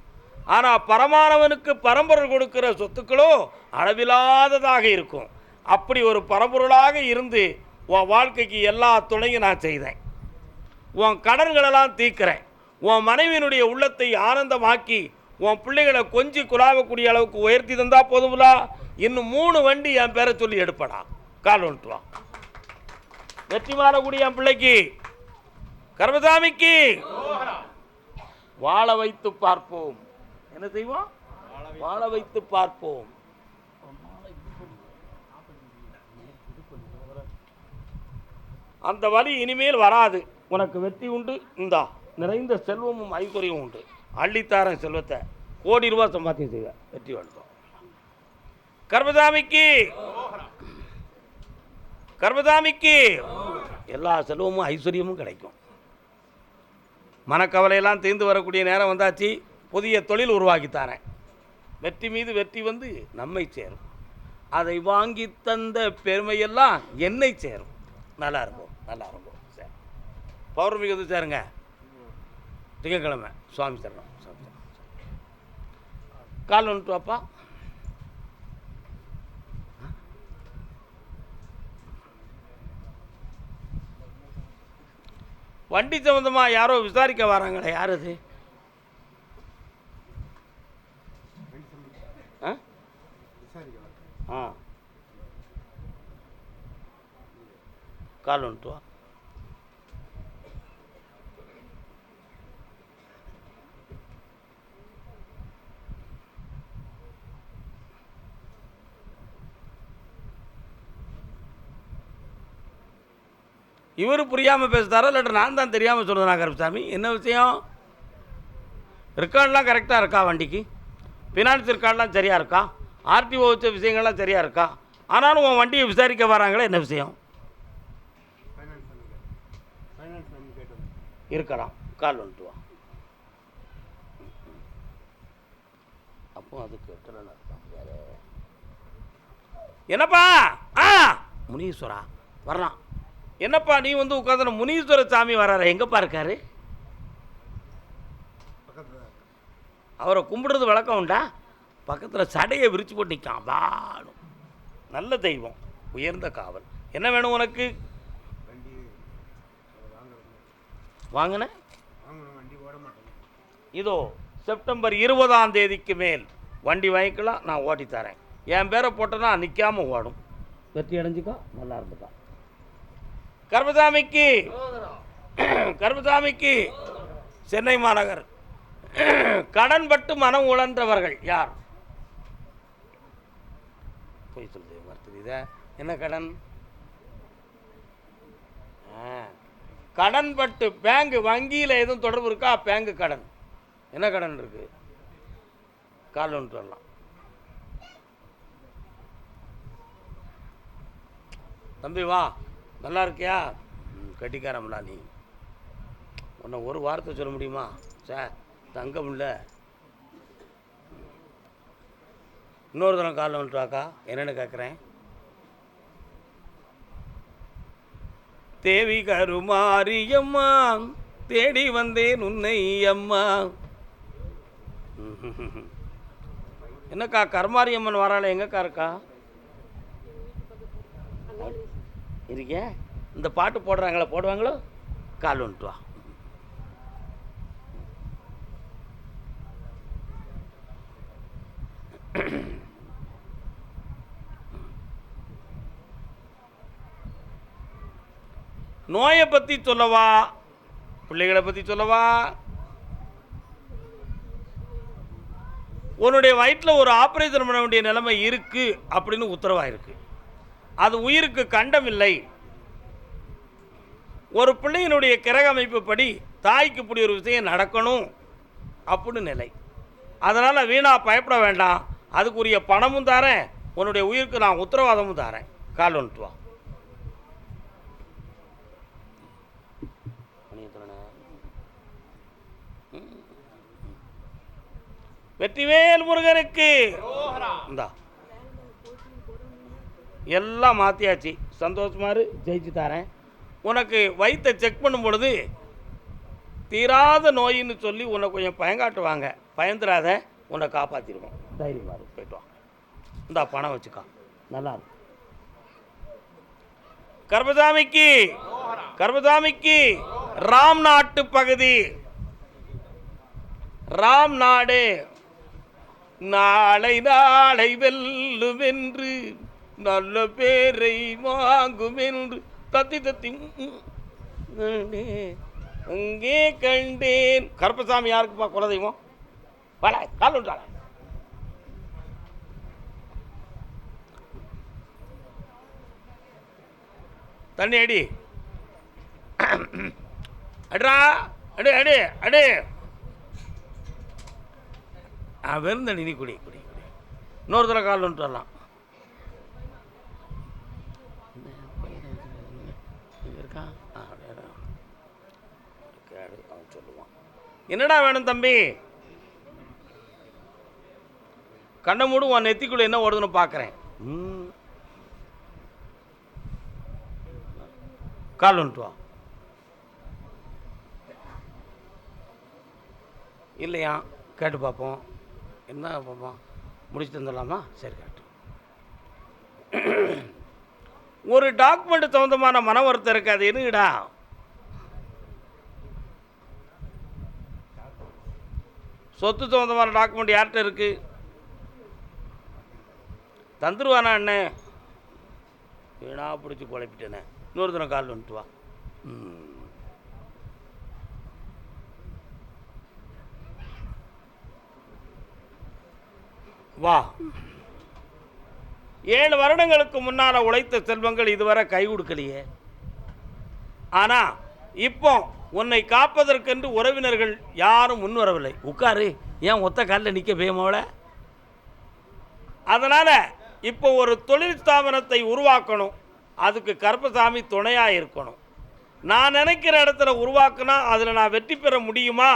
ஆனால் பரமானவனுக்கு பரம்பொருள் கொடுக்கிற சொத்துக்களோ அளவில்லாததாக இருக்கும். அப்படி ஒரு பரம்பொருளாக இருந்து உன் வாழ்க்கைக்கு எல்லா துணையும் நான் செய்தேன். உன் கடன்களெல்லாம் தீர்க்கிறேன். உன் மனைவியினுடைய உள்ளத்தை ஆனந்தமாக்கி உன் பிள்ளைகளை கொஞ்சி குலாவக்கூடிய அளவுக்கு உயர்த்தி தந்தால் போதுங்களா? இன்னும் 3 வண்டி என் பேரை சொல்லி எடுப்படா. கால் வந்துட்டு வா. வெற்றி மாறக்கூடிய என் பிள்ளைக்கு கர்மசாமிக்கு வாழ வைத்து பார்ப்போம். என்ன செய்வோம்? வாழ வைத்து பார்ப்போம். அந்த வழி இனிமேல் வராது. உனக்கு வெற்றி உண்டு. இந்தா நிறைந்த செல்வமும் ஐஸ்வர்யமும் உண்டு. அள்ளித்தாரன் செல்வத்தை கோடி ரூபாய் சம்பாத்தியம் செய்ய வெற்றி வாழ்த்தோம். கர்மசாமிக்கு கர்மசாமிக்கு எல்லா செல்வமும் ஐஸ்வர்யமும் கிடைக்கும். மனக்கவலையெல்லாம் தீர்ந்து வரக்கூடிய நேரம் வந்தாச்சு. புதிய தொழில் உருவாக்கித்தாரேன். வெற்றி மீது வெற்றி வந்து நம்மை சேரும். அதை வாங்கி தந்த பெருமையெல்லாம் என்னை சேரும். நல்லா இருக்கும், நல்லா இருக்கும். சரி, பௌர்ணமிக்கு வந்து சேருங்க. திங்கக்கிழமை சுவாமி சரணம். கால் வந்துட்டு வாப்பா. வண்டி சம்மந்தமாக யாரோ விசாரிக்க வராங்களே, யார் அது? ஆ, கால் வந்துட்டு வா. இவர் புரியாமல் பேசுகிறாரா இல்லாட்ட நான் தான் தெரியாமல் சொல்லுறேனா? கருப்பசாமி, என்ன விஷயம்? ரெக்கார்டெலாம் கரெக்டாக இருக்கா? வண்டிக்கு ஃபினான்ஸ் ரெக்கார்டெலாம் சரியாக இருக்கா? ஆர்டிஓ வச்ச விஷயங்கள்லாம் சரியாக இருக்கா? ஆனாலும் உன் வண்டியை விசாரிக்க வராங்களே, என்ன விஷயம்? இருக்கலாம். கால் வந்துட்டு வா. அப்போ அது கெட்டலன்னு அர்த்தம். என்னப்பா? முனீஸ்வரா வரலாம். என்னப்பா நீ வந்து உட்காந்து முனீஸ்வர சாமி வராரு, எங்கப்பா இருக்காரு? அவரை கும்பிடுறது வழக்கம் உண்டா? பக்கத்தில் சடையை விரிச்சு போட்டு நிற்கான். வாடும். நல்ல தெய்வம், உயர்ந்த காவல். என்ன வேணும் உனக்கு? வாங்கின இதோ செப்டம்பர் 20ஆம் தேதிக்கு மேல் வண்டி வாங்கிக்கலாம். நான் ஓட்டி தரேன். என் பேரை போட்டேன்னா நிற்காமல் ஓடும். வெற்றி அடைஞ்சிக்கா, நல்லா இருந்துக்கா. கர்மசாமிக்கு கர்மசாமிக்கு சென்னை மாநகர் கடன்பட்டு மனம் உழன்றவர்கள் யார்? போய் சொல்லுது மறுத்துதா? என்ன கடன்? கடன்பட்டு பேங்க் வங்கியில் எதுவும் தொடர்பு இருக்கா? பேங்க் கடன். என்ன கடன் இருக்கு? கால் ஒன்று வரலாம். தம்பி வா, நல்லா இருக்கியா? கட்டிக்காரம்லா நீ. உன்னை ஒரு வார்த்தை சொல்ல முடியுமா? சார் தங்கம் இல்லை. இன்னொரு தரம் காலில் வந்துட்டாக்கா என்னென்னு கேட்குறேன். தேவி கருமாரியம்மா தேடி வந்தேன் உன்னை அம்மா. என்னக்கா கருமாரி அம்மன் வராள எங்கக்கா இருக்கா? இருக்கே இந்த பாட்டு போடுறாங்களா? போடுவாங்களோ? கால் வந்துட்டு வா. நோயை பற்றி சொல்லவா, பிள்ளைகளை பற்றி சொல்லவா? உன்னுடைய வயிற்றில் ஒரு ஆப்ரேஷன் பண்ண வேண்டிய நிலைமை இருக்குது அப்படின்னு உத்தரவாயிருக்கு. அது உயிருக்கு கண்டம் இல்லை. ஒரு பிள்ளையினுடைய கிரக அமைப்பு படி தாய்க்கு இப்படி ஒரு விஷயம் நடக்கணும் அப்படின்னு நிலை. அதனால் வீணாக பயப்பட வேண்டாம். அதுக்குரிய பணமும் தரேன், உன்னுடைய உயிருக்கு நான் உத்தரவாதமும் தரேன். கால் வந்துட்டு வா. வெற்றிவேல் முருகனுக்கு இந்தா எல்லாம் மாற்றியாச்சு. சந்தோஷமாரு, ஜெயிச்சு தரேன். உனக்கு வயிற்றை செக் பண்ணும் பொழுது தீராத நோயின்னு சொல்லி உன்னை கொஞ்சம் பயங்காட்டுவாங்க. பயந்துடாத, உன்னை காப்பாற்றிடுவோம். தைரியமாரு, போய்ட்டு வா. இந்தா பணம் வச்சுக்கா, நல்லா இருக்கும். கர்மசாமிக்கு கர்மசாமிக்கு ராம் நாட்டு பகுதி, ராம் நாடு நாளை நாளை வெல்லும் என்று நல்ல பேரை வாங்கும் என்று தத்தி தத்தி அங்கே கண்டேன். கருப்பசாமி யாருக்குப்பா குலதெய்வம்? வர கால் விட்டாள. தண்ணி அடி அடா அடே அடே அடே. வெறுந்தண்ணி நீ குடி குடி குடி. இன்னொரு தடவை கால் வந்துட்டு வரலாம். இருக்கா? அவன் சொல்லுவான். என்னடா வேணும் தம்பி? கண்ணை மூடு, உன் நெத்திக்குள்ள என்ன ஓடுதுன்னு பார்க்குறேன். கால் வந்துட்டு வா. இல்லையா கேட்டு பார்ப்போம். என்ன பார்ப்போம், முடிச்சுட்டு வந்துடலாமா? சரி கேட்டு. ஒரு டாக்குமெண்ட் சம்மந்தமான மன வருத்தம் இருக்குது. அது என்னடா? சொத்து சம்மந்தமான டாக்குமெண்ட் யார்கிட்ட இருக்குது? தந்துருவானா அண்ணே? வீணா பிடிச்சி குழப்பிட்டேனே. இன்னொரு தினம் கால் வந்துட்டு வா. வா. 7 வருடங்களுக்கு முன்னால் உழைத்த செல்வங்கள் இதுவரை கை கொடுக்கலையே. ஆனால் இப்போ உன்னை காப்பதற்கென்று உறவினர்கள் யாரும் முன் வரவில்லை. உட்காரு, ஏன் ஒத்த காலில் நிற்க பயமோல? அதனால் இப்போ ஒரு தொழில் ஸ்தாபனத்தை உருவாக்கணும். அதுக்கு கருப்பசாமி துணையாக இருக்கணும். நான் நினைக்கிற இடத்துல உருவாக்குனா அதில் நான் வெற்றி பெற முடியுமா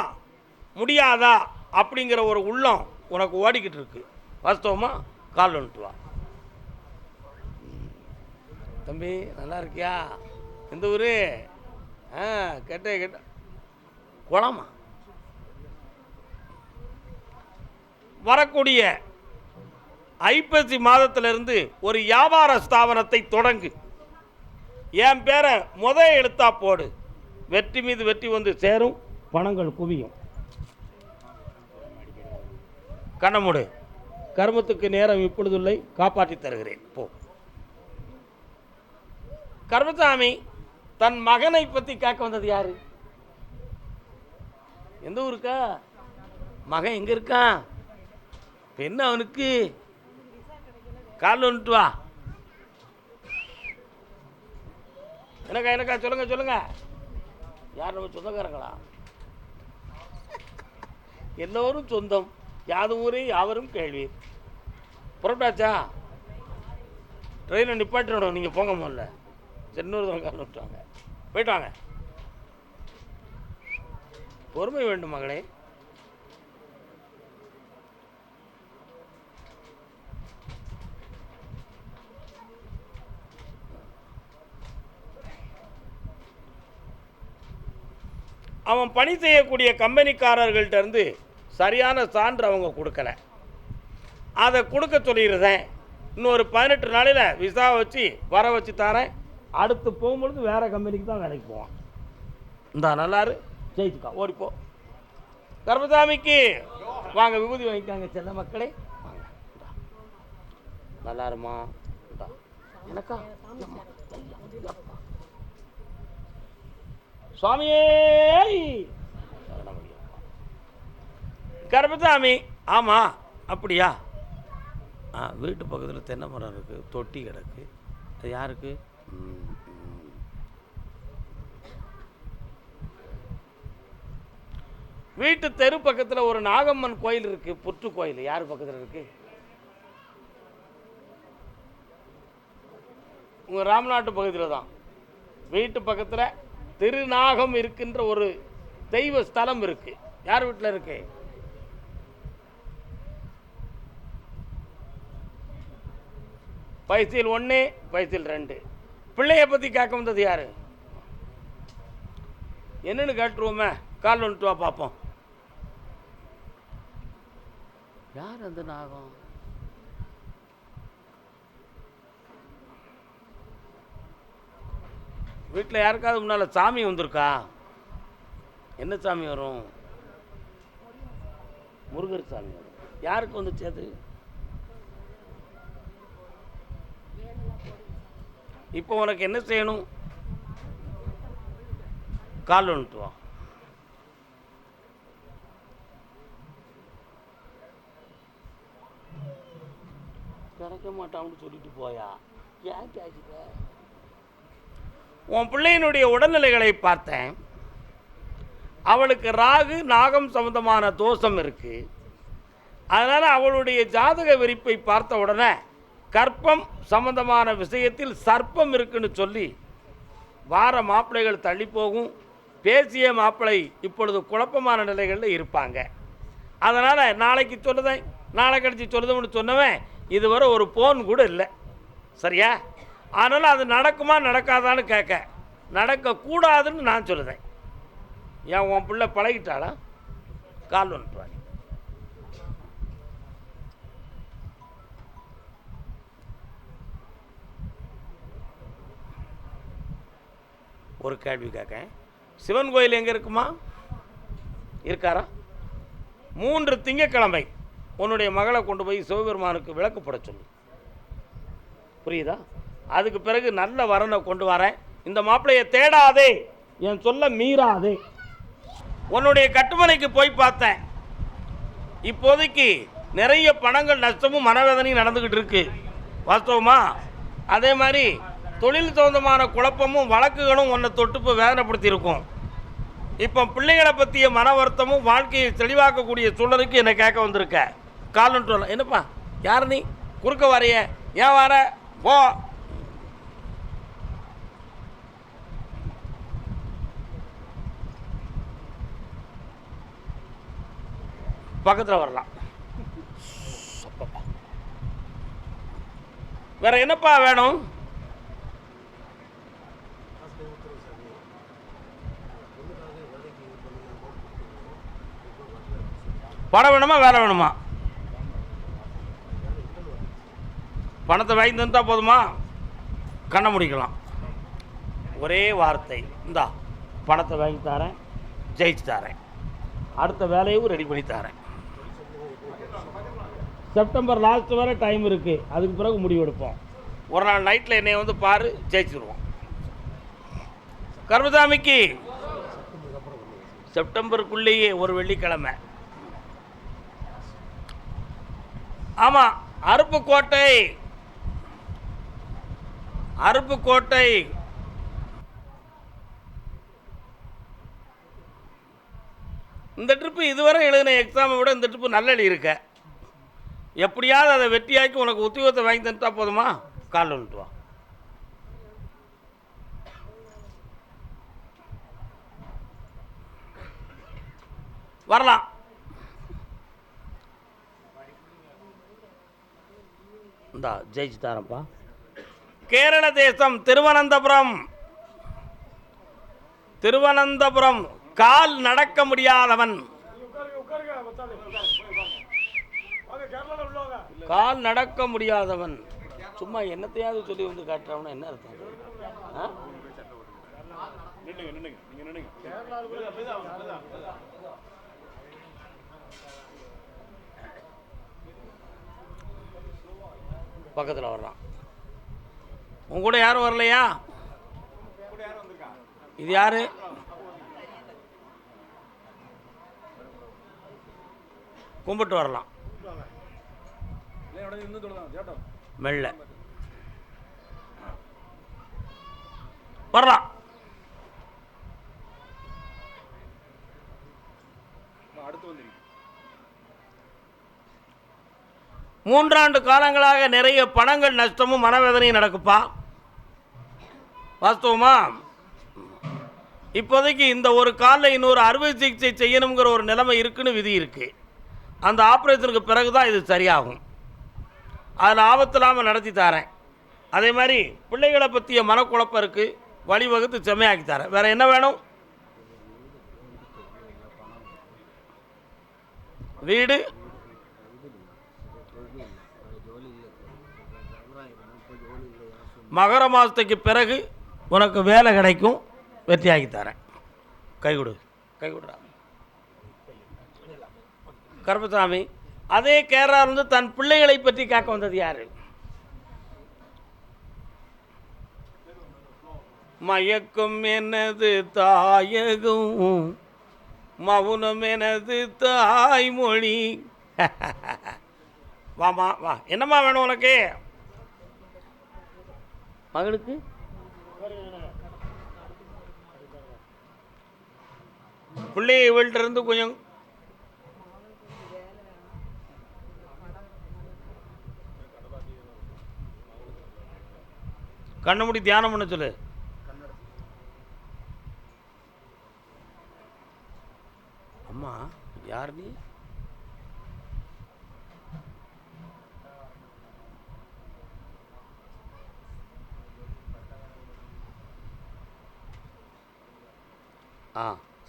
முடியாதா அப்படிங்கிற ஒரு உள்ளம் உனக்கு ஓடிக்கிட்டு இருக்கு. வாஸ்தவமா? கால் வந்துட்டு வா. தம்பி நல்லா இருக்கியா? எந்த ஊர்? கேட்ட குளமா? வரக்கூடிய ஐப்பசி மாதத்திலிருந்து ஒரு வியாபார ஸ்தாபனத்தை தொடங்கு. என் பேரை எழுத்தா போடு. வெற்றி மீது வெற்றி வந்து சேரும், பணங்கள் குவியும். கண்ணமுடு. கர்மத்துக்கு நேரம் இப்பொழுதில்லை, காப்பாற்றி தருகிறேன். போ. கர்மசாமி தன் மகனை பற்றி கேட்க வந்தது யாரு? எந்த ஊருக்கா? மகன் எங்க இருக்கான்? என்ன அவனுக்கு? கால் வந்துட்டு வா. எனக்கா சொல்லுங்க. யார் நம்ம சொந்தக்காரங்களா? எல்லோரும் சொந்தம், யாது ஊரே யாவரும் கேள்வி. புறப்பட்டாச்சா? ட்ரெயினை நிப்பாட்டிடணும். நீங்கள் போங்க முதல்ல. சென்னூர் தான் விட்டாங்க. போயிட்டு வாங்க. பொறுமை வேண்டும் மகளே. அவன் பணி செய்யக்கூடிய கம்பெனிக்காரர்கள்ட்ட இருந்து சரியான சான்று அவங்க கொடுக்கல. அதை கொடுக்க சொல்லிடுறேன். இன்னொரு 18 நாளில் விசா வச்சு வர வச்சு தரேன். அடுத்து போகும்பொழுது வேறு கம்பெனிக்கு தான் வேலைக்கு போவான். இந்தா நல்லாரு, ஜெயிச்சுக்கா, ஓடிப்போ. கர்மசாமிக்கு வாங்க, விபூதி வாங்கிக்காங்க செல்ல மக்களே, வாங்க. நல்லாருமா? எனக்கா சுவாமியே கர்மசாமி. ஆமாம், அப்படியா? வீட்டு பக்கத்தில் தென்னை மரம் இருக்குது, தொட்டி கிடக்கு. அது யாருக்கு? வீட்டு தெரு பக்கத்தில் ஒரு நாகம்மன் கோயில் இருக்குது, புற்று கோயில். யார் பக்கத்தில் இருக்குது? உங்கள் ராமநாட்டு பகுதியில் தான். வீட்டு பக்கத்தில் திருநாகம் இருக்கின்ற ஒரு தெய்வ ஸ்தலம் இருக்குது. யார் வீட்டில் இருக்கு? பைசில் 1, பைசில் 2. பிள்ளைய பற்றி கேட்க வந்தது யார்? என்னன்னு கேட்டுருவோமே, கால் வந்துட்டு வா பார்ப்போம். யார் அந்த நாகம்? வீட்டில் யாருக்காவது முன்னால் சாமி வந்திருக்கா? என்ன சாமி வரும்? முருகர் சாமி வரும். யாருக்கு வந்துச்சு அது? இப்போ உனக்கு என்ன செய்யணும்? கால் வந்துட்டு வா. கிடைக்க மாட்டான்னு சொல்லிட்டு போயா? ஏன் கேட்குற? உன் பிள்ளையினுடைய உடல்நிலைகளை பார்த்தேன். அவளுக்கு ராகு நாகம் சம்பந்தமான தோஷம் இருக்கு. அதனால் அவளுடைய ஜாதக விரிப்பை பார்த்த உடனே கற்பம் சம்பந்தமான விஷயத்தில் சர்ப்பம் இருக்குன்னு சொல்லி வார மாப்பிள்ளைகள் தள்ளி போகும். பேசிய மாப்பிள்ளை இப்பொழுது குழப்பமான நிலைகளில் இருப்பாங்க. அதனால் நாளைக்கு சொல்லுதேன், நாளை கழிச்சு சொல்லுதோம்னு சொன்னவன் இதுவரை ஒரு ஃபோன் கூட இல்லை. சரியா? அதனால் அது நடக்குமா நடக்காதான்னு கேட்க, நடக்கக்கூடாதுன்னு நான் சொல்லுதேன். ஏன் உன் பிள்ளை பழகிட்டாளா? கால் வந்துட்டு ஒரு கேள்வி கேட்க. சிவன் கோயில் எங்கே இருக்குமா? இருக்காரா? 3 திங்கக்கிழமை உன்னுடைய மகளை கொண்டு போய் சிவபெருமானுக்கு விளக்குப்பட சொல்லு. புரியுதா? அதுக்கு பிறகு நல்ல வரனை கொண்டு வரேன். இந்த மாப்பிள்ளையை தேடாதே, என் சொல்ல மீறாதே. உன்னுடைய கட்டுமனைக்கு போய் பார்த்தேன். இப்போதைக்கு நிறைய பணங்கள் நஷ்டமும் மனவேதனையும் நடந்துக்கிட்டு இருக்கு. வாஸ்தவமா? அதே மாதிரி தொழில் சம்பந்தமான குழப்பமும் வழக்குகளும் உன்னை தொட்டு போய் வேதனைப்படுத்தியிருக்கும். இப்போ பிள்ளைகளை பற்றிய மன வருத்தமும் வாழ்க்கையை தெளிவாக்கக்கூடிய சூழலுக்கு என்னை கேட்க வந்திருக்க. கால்ன்ட்டு வரல. என்னப்பா யார் நீ? குறுக்க வரைய? ஏன் வர? போ. பக்கத்தில் வரலாம். வேற என்னப்பா வேணும்? பணம் வேணுமா வேலை வேணுமா? பணத்தை வாங்கி தந்தா போதுமா? கண்ணை முடிக்கலாம். ஒரே வார்த்தை, இந்தா பணத்தை வாங்கி தரேன், ஜெயிச்சு தரேன், அடுத்த வேலையும் ரெடி பண்ணி தரேன். செப்டம்பர் லாஸ்ட் வரை டைம் இருக்குது. அதுக்கு பிறகு முடிவு எடுப்போம். ஒரு நாள் நைட்டில் என்னை வந்து பாரு, ஜெயிச்சுருவோம். கர்மசாமிக்கு செப்டம்பருக்குள்ளேயே ஒரு வெள்ளிக்கிழமை. ஆமாம், அருப்புக்கோட்டை இந்த ட்ரிப்பு இதுவரை எழுதின எக்ஸாமை விட இந்த ட்ரிப்பு நல்ல எழுதியிருக்க. எப்படியாவது அதை வெற்றியாக்கி உனக்கு உத்தியோகத்தை வாங்கி தந்துட்டா போதுமா? கால் வந்துட்டு வா. வரலாம். இந்தா ஜெயிச்சு தாரப்பா. கேரள தேசம் திருவனந்தபுரம் கால் நடக்க முடியாதவன். கால் நடக்க முடியாதவன். சும்மா என்னத்தையாவது சொல்லி வந்து காட்டுறவன என்ன அர்த்தம்? பக்கத்தில் வர்றான். உங்க கூட யாரும் வரலையா? இது யாரு? கும்பிட்டு வரலாம். மெல்ல வரலாம். மூன்றாண்டு காலங்களாக நிறைய பணங்கள் நஷ்டமும் மனவேதனையும் நடக்குப்பா. வாஸ்தவமா? இப்போதைக்கு இந்த ஒரு காலில் இன்னொரு அறுவை சிகிச்சை செய்யணுங்கிற ஒரு நிலைமை இருக்குன்னு விதி இருக்கு. அந்த ஆப்ரேஷனுக்கு பிறகு தான் இது சரியாகும். அதில் ஆபத்து இல்லாமல் நடத்தி தரேன். அதே மாதிரி பிள்ளைகளை பற்றிய மனக்குழப்பம் இருக்குது, வழிவகுத்து செம்மையாக்கி தரேன். வேறு என்ன வேணும்? வீடு, மகர மாதத்துக்கு பிறகு உனக்கு வேலை கிடைக்கும், வெற்றியாக்கி தரேன். கை கொடு, கை கொடுறா கருப்பசாமி. அதே கேரளாவிலிருந்து தன் பிள்ளைகளை பற்றி கேட்க வந்தது யாரு? மயக்கும் எனது தாயகம், மௌனம் எனது தாய்மொழி. வாமா வா. என்னம்மா வேணும் உனக்கு? மகளுக்கு பிள்ளைய வீட்டில் இருந்து கொஞ்சம் கண்ணு மூடி தியானம் பண்ண சொல்லு. அம்மா யார் நீ?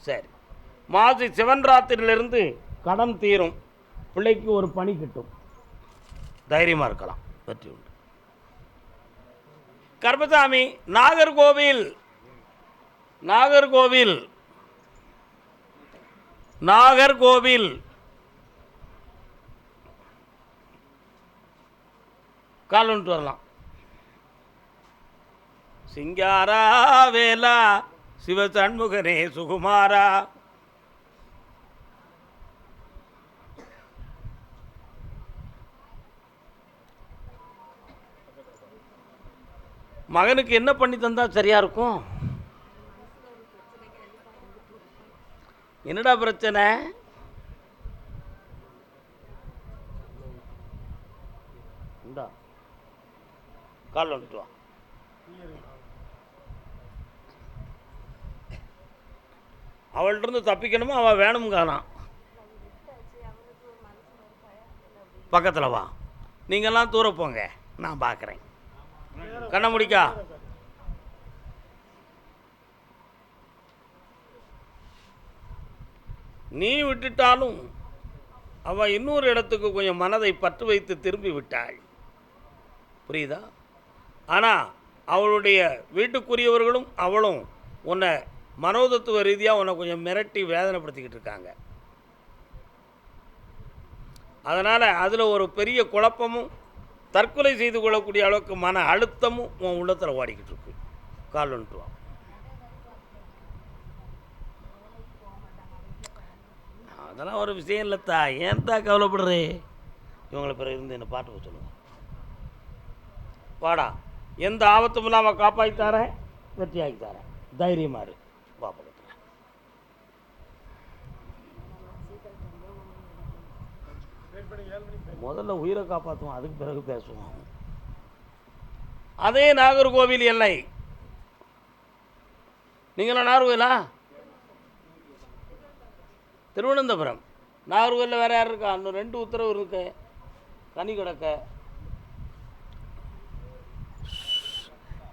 சரி. மாசி சிவன்ராத்திரியிலிருந்து கடன் தீரும், பிள்ளைக்கு ஒரு பணி கிட்டும், தைரியமாக இருக்கலாம், வெற்றி உண்டு. கருப்பசாமி, நாகர்கோவில் நாகர்கோவில் நாகர்கோவில் கால் வந்துட்டு வரலாம். சிங்காரா வேலா சிவசண்முகனே சுகுமாரா. மகனுக்கு என்ன பண்ணி தந்தா சரியா இருக்கும்? என்னடா பிரச்சனை? கால் வந்துட்டு வா. அவள்கிட்ட இருந்து தப்பிக்கணுமா? அவள் வேணுங்கானா? பக்கத்தில் வா. நீங்கள்லாம் தூர போங்க, நான் பார்க்குறேன். கண்ண முடிக்கா. நீ விட்டுட்டாலும் அவள் இன்னொரு இடத்துக்கு கொஞ்சம் மனதை பற்று வைத்து திரும்பி விட்டாள், புரியுதா? ஆனால் அவளுடைய வீட்டுக்குரியவர்களும் அவளும் உன்னை மனோதத்துவ ரீதியாக உன்னை கொஞ்சம் மிரட்டி வேதனைப்படுத்திக்கிட்டு இருக்காங்க. அதனால் அதில் ஒரு பெரிய குழப்பமும் தற்கொலை செய்து கொள்ளக்கூடிய அளவுக்கு மன அழுத்தமும் உன் உள்ளத்தில் ஓடிக்கிட்டு இருக்கு. கால் வந்துட்டுவான். அதெல்லாம் ஒரு விஷயம் இல்லைத்தா, ஏன்தா கவலைப்படுறே? இவங்களை பிறகு இருந்து என்னை பாட்டு சொல்லுங்க. வாடா, எந்த ஆபத்தும் இல்லாமல் காப்பாற்றி தரேன், வெற்றியாகி தரேன், தைரியமாக இரு. வா பக்கத்தில். முதல்ல உயிரை காப்பாற்றுவோம், அதுக்கு பிறகு பேசுவோம். அதே நாகர்கோவில் எல்லை. நீங்களாம் நாகர்கோவிலா? திருவனந்தபுரம். நாகர்கோவிலில் வேறு யார் இருக்கா? இன்னும் 2 உத்தரவு இருக்கு, கனி கிடக்க.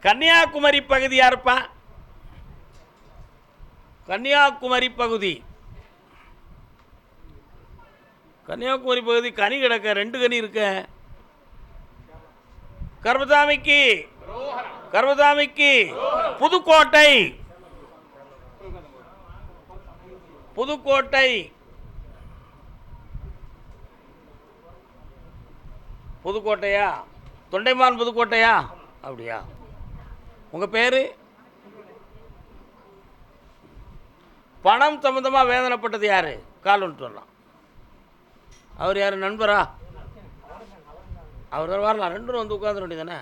கன்னியாகுமரி பகுதி யாருப்பா? கன்னியாகுமரி பகுதி. கன்னியாகுமரி பகுதி கனி கிடக்க 2 கனி இருக்க. கர்மசாமிக்கு கர்மசாமிக்கு புதுக்கோட்டை புதுக்கோட்டை புதுக்கோட்டையா? தொண்டைமான் புதுக்கோட்டையா? அப்படியா? உங்கள் பேர்? பணம் சம்மந்தமாக வேதனைப்பட்டது யார்? கால் வந்துட்டு வரலாம். அவர் யார்? நண்பரா? அவர் வரலாம். 2 வந்து உட்காந்துட வேண்டியதானே?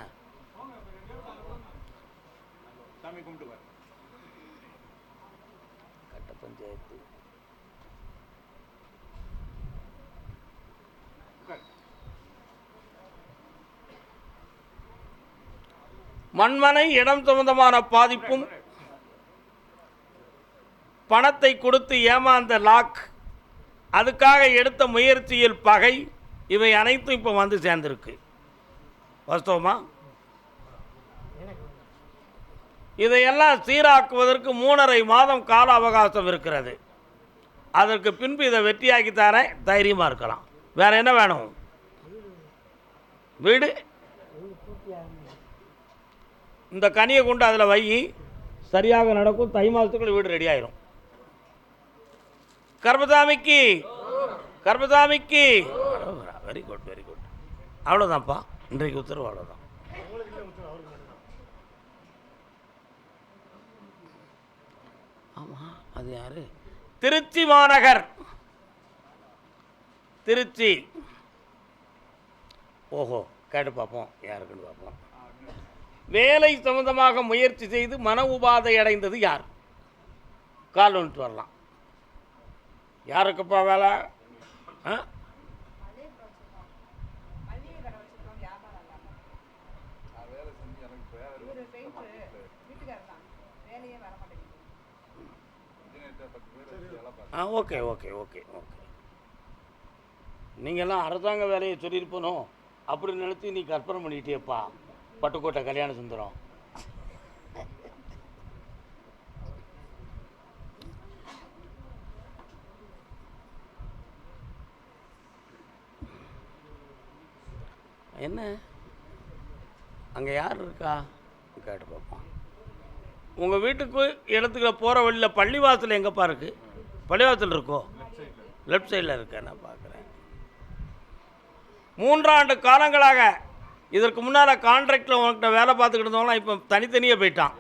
கட்ட பஞ்சாயத்து. மண்மனை இடம் சம்பந்தமான பாதிப்பும், பணத்தை கொடுத்து ஏமாந்த லாக், அதுக்காக எடுத்த முயற்சியில் பகை, இவை அனைத்தும் இப்போ வந்து சேர்ந்துருக்கு. வாஸ்தவமா? இதையெல்லாம் சீராக்குவதற்கு 3.5 மாதம் கால அவகாசம் இருக்கிறது. அதற்கு பின்பு இதை வெற்றியாக்கி தரேன், தைரியமாக இருக்கலாம். வேற என்ன வேணும்? வீடு இந்த கனியை கொண்டு அதில் வை, சரியாக நடக்கும். தை மாதத்துக்குள்ள வீடு ரெடி ஆயிரும். கர்மசாமிக்கு கர்மசாமிக்கு வெரி குட் வெரி குட். அவ்வளோதான்ப்பா இன்றைக்கு உத்தரவு. அவ்வளோதான். ஆமாம், அது யார்? திருச்சி மாநகர். திருச்சி. ஓஹோ, கேட்டு பார்ப்போம் யாருக்குன்னு பார்ப்போம். வேலை சம்பந்தமாக முயற்சி செய்து மன உபாதை அடைந்தது யார்? கால் வந்துட்டு வரலாம். யாருக்குப்பா வேலை? Okay okay okay okay. நீங்கள்லாம் அரசாங்க வேலையை சொல்லியிருப்பணும் அப்படின்னு நினச்சி நீ கற்பனை பண்ணிக்கிட்டேப்பா. பட்டுக்கோட்டை கல்யாண சுந்தரம். என்ன அங்கே யார் இருக்கா கேட்டு பார்ப்போம். உங்கள் வீட்டுக்கு இடத்துக்கு போகிற வழியில் பள்ளிவாசல் எங்கேப்பா இருக்குது? பள்ளிவாசல் இருக்கோ? லெஃப்ட் சைடில் இருக்க. நான் பார்க்குறேன். 3 ஆண்டு காலங்களாக இதற்கு முன்னால் கான்ட்ராக்டில் உங்கள்கிட்ட வேலை பார்த்துக்கிட்டு இருந்தவங்களாம் இப்போ தனித்தனியாக போயிட்டான்.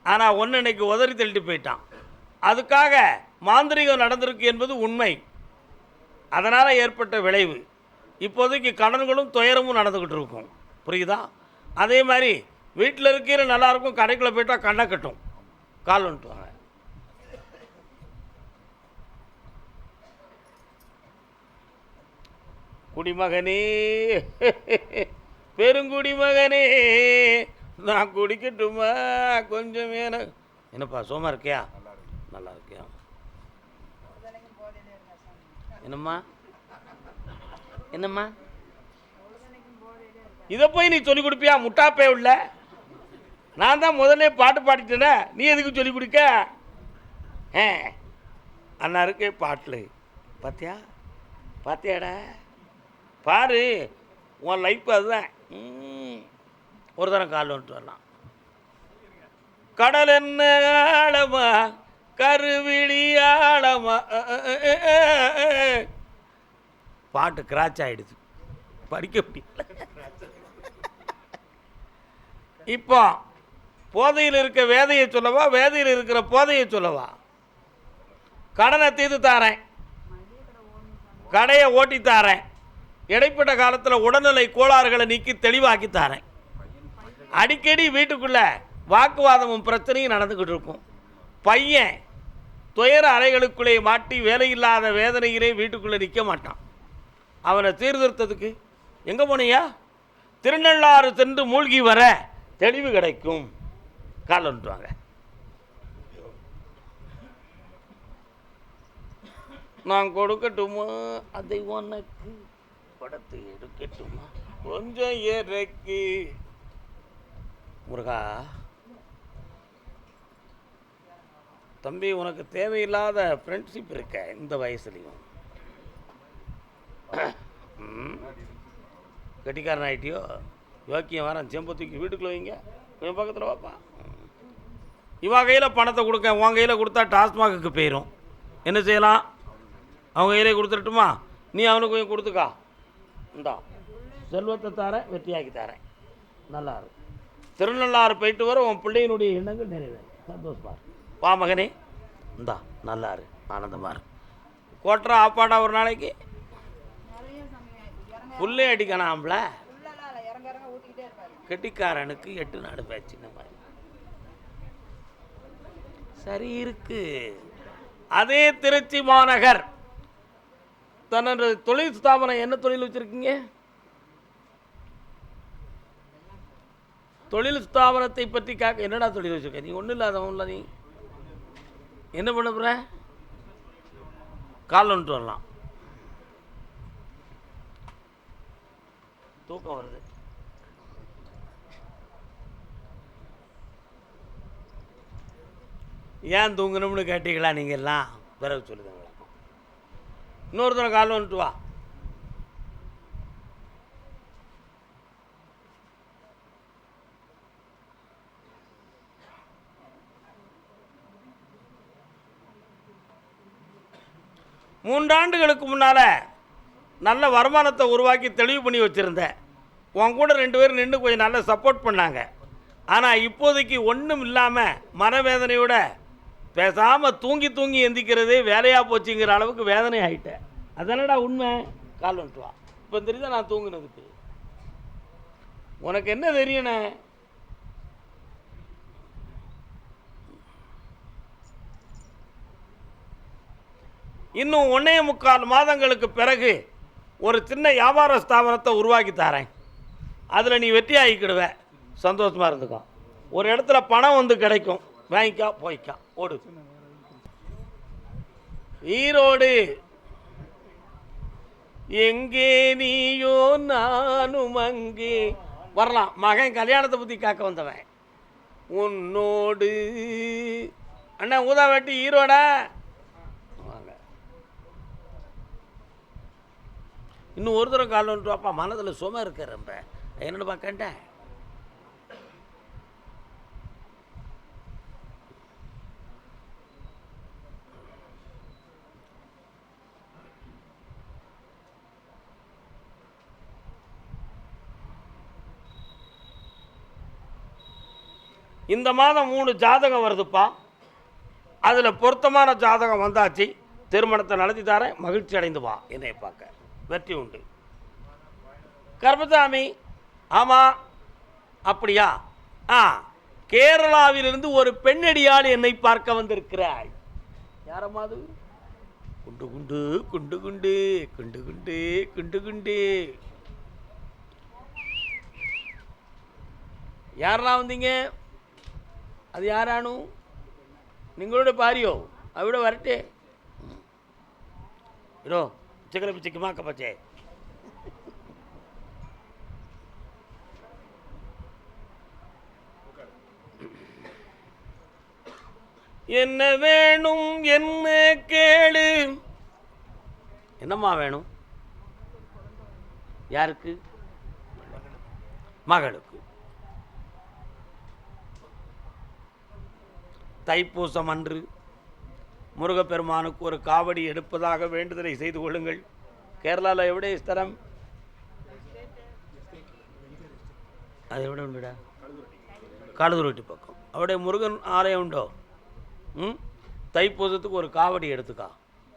ஆனால் ஒன்று இன்னைக்கு உதறி தள்ளிட்டு போயிட்டான். அதுக்காக மாந்திரிகம் நடந்திருக்கு என்பது உண்மை. அதனால் ஏற்பட்ட விளைவு. இப்போதைக்கு கடன்களும் துயரமும் நடந்துக்கிட்டு இருக்கும். புரியுதா? அதே மாதிரி வீட்டில் இருக்கிற நல்லாயிருக்கும், கடைக்குள்ளே போயிட்டால் கண்ணை கட்டும். கால் வந்துட்டுவாங்க. குடிமகனே, பெருங்குடிமகனே, நான் குடிக்கட்டுமா கொஞ்சம்? என்னப்பா சோமா இருக்கியா? நல்லா இருக்கியா? என்னம்மா என்னம்மா இதை போய் நீ சொல்லிக் கொடுப்பியா? முட்டாப்பே உள்ள. நான் தான் முதல்ல பாட்டு பாடிட்டேனே, நீ எதுக்கு சொல்லிக் கொடுக்க? அண்ணா இருக்கே பாட்டில் பார்த்தியா? பார்த்தியாடா? பாரு, உன் லைஃப் அதுதான். ஒரு தரம் கால் வந்துட்டு வரலாம். கடல் என்ன ஆழமா, கருவிழி ஆழமா. பாட்டு கிராச் ஆகிடுது, படிக்க முடியல. இப்போ போதையில் இருக்க வேதையை சொல்லவா, வேதையில் இருக்கிற போதையை சொல்லவா? கடனை தீர்த்து தாரேன், கடையை ஓட்டி தாரேன், இடைப்பட்ட காலத்தில் உடல்நிலை கோளாறுகளை நீக்கி தெளிவாக்கி தாரேன். அடிக்கடி வீட்டுக்குள்ளே வாக்குவாதமும் பிரச்சனையும் நடந்துக்கிட்டு இருக்கும். பையன் துயர அறைகளுக்குள்ளே மாட்டி வேலையில்லாத வேதனையிலே வீட்டுக்குள்ளே நிற்க மாட்டான். அவனை சீர்திருத்தத்துக்கு எங்கே போனியா? திருநள்ளாறு சென்று மூழ்கி வர தெளிவு கிடைக்கும். கால் வந்துட்டுவாங்க. நான் கொடுக்கட்டுமா அதை உனக்கு? படத்தை எடுக்கட்டுமா கொஞ்சம் இறக்கி? முருகா, தம்பி உனக்கு தேவையில்லாத ஃப்ரெண்ட்ஷிப் இருக்க இந்த வயசுலையும். கட்டிக்காரன் ஆகிட்டியோ? யோக்கியம் வரேன், செம்பை தூக்கி வீட்டுக்குள்ளே வைங்க, கொஞ்சம் பக்கத்தில் வாப்பா. இவன் கையில் பணத்தை கொடுக்க, உன் கையில் கொடுத்தா டாஸ்மாகுக்கு போயிடும். என்ன செய்யலாம்? அவங்க கையிலே கொடுத்துட்டுமா, நீ அவனுக்கு கொஞ்சம் கொடுத்துக்கா. இந்தா செல்வத்தை தாரேன், வெற்றியாக்கி தரேன், நல்லா இருக்கும். திருநள்ளாறு போயிட்டு வர உன் பிள்ளையினுடைய எண்ணங்கள் நிறைவேறும். சந்தோஷமா வா மகனே, இந்தா நல்லா இரு, ஆனந்தமா இரு. கோட்டரா ஆப்பாடா ஒரு நாளைக்கு புல்லே அடிக்கணாம்ல. கெட்டிக்காரனுக்கு 8 நாடு பேச்சு மாதிரி சரி இருக்கு. அதே திருச்சி மாநகர் தன்னோட தொழில் ஸ்தாபனம், என்ன தொழில் வச்சிருக்கீங்க? தொழில் ஸ்தாபனத்தை பற்றி கேட்க, என்னடா தொழில் வச்சிருக்க? நீ ஒன்றும் இல்லாதவன்ல, நீ என்ன பண்ண போற? கால் வந்துட்டு வரலாம், தூக்கம் வருது. ஏன் தூங்கணும்னு கேட்டீங்களா நீங்கள் எல்லாம்? பிறகு சொல்லுதுங்களா. இன்னொருத்தனை கால் வந்துட்டு வா. மூன்றாண்டுகளுக்கு முன்னால் நல்ல வருமானத்தை உருவாக்கி தெளிவு பண்ணி வச்சுருந்தேன். உன் கூட 2 பேரும் நின்று கொஞ்சம் நல்லா சப்போர்ட் பண்ணாங்க. ஆனால் இப்போதைக்கு ஒன்றும் இல்லாமல் மனவேதனையோட பேசாமல் தூங்கி தூங்கி எந்திக்கிறதே வேலையாக போச்சுங்கிற அளவுக்கு வேதனை ஆகிட்டேன். அதனடா உண்மை. கால் வந்துட்டு வா. இப்போ தெரியுதா நான் தூங்குனதுக்கு? உனக்கு என்ன தெரியணே? இன்னும் 1.25 மாதங்களுக்கு பிறகு ஒரு சின்ன வியாபார ஸ்தாபனத்தை உருவாக்கி தரேன். அதில் நீ வெற்றி ஆகிக்கிடுவ. சந்தோஷமாக இருந்துக்கோ. ஒரு இடத்துல பணம் வந்து கிடைக்கும், வாங்கிக்கா போய்க்கா ஓடு. ஈரோடு எங்கே நீயோ நானும் அங்கே வரலாம். மகன் கல்யாணத்தை பற்றி கேட்க வந்தவன் உன்னோடு. அண்ணா ஊதா வெட்டி ஈரோடா வாங்க. இன்னும் ஒரு தடவை கால் வந்துட்டு வாப்பா. மனதில் சும இருக்க ரொம்ப. என்னென்னு பார்க்கண்டேன். இந்த மாதம் 3 ஜாதகம் வருதுப்பா. அதில் பொருத்தமான ஜாதகம் வந்தாச்சு. திருமணத்தை நடத்தி தரேன், மகிழ்ச்சி அடைந்து வா என்னை பார்க்க. வெற்றி உண்டு. கர்மசாமி, ஆமாம் அப்படியா? கேரளாவிலிருந்து ஒரு பெண்ணடியாள் என்னை பார்க்க வந்திருக்கிறாள். யாரம்மாது? குண்டு குண்டு குண்டு குண்டு குண்டு குண்டு குண்டு குண்டு. யாரெல்லாம் வந்தீங்க? அது யாரானு നിങ്ങളുടെ ഭാര്യയോ? അവിടെ വരട്ടെ. ഇടോ ചിക്കനെ പിച്ചിക്കുമാക്ക പച്ചേ. என்ன வேணும் என்ன கேளு. என்னம்மா வேணும்? யாருக்கு? மகளுக்கு. தைப்பூசம் அன்று முருகப்பெருமானுக்கு ஒரு காவடி எடுப்பதாக வேண்டுதலை செய்து கொள்ளுங்கள். கேரளாவில் எവിടെ ஸ்தலம்? அது எവിടെ உண்டுடா? காடுதுருட்டி பக்கம். അവിടെ முருகன் ஆலயம் உண்டோ? தைப்பூசத்துக்கு ஒரு காவடி எடுத்துக்கா.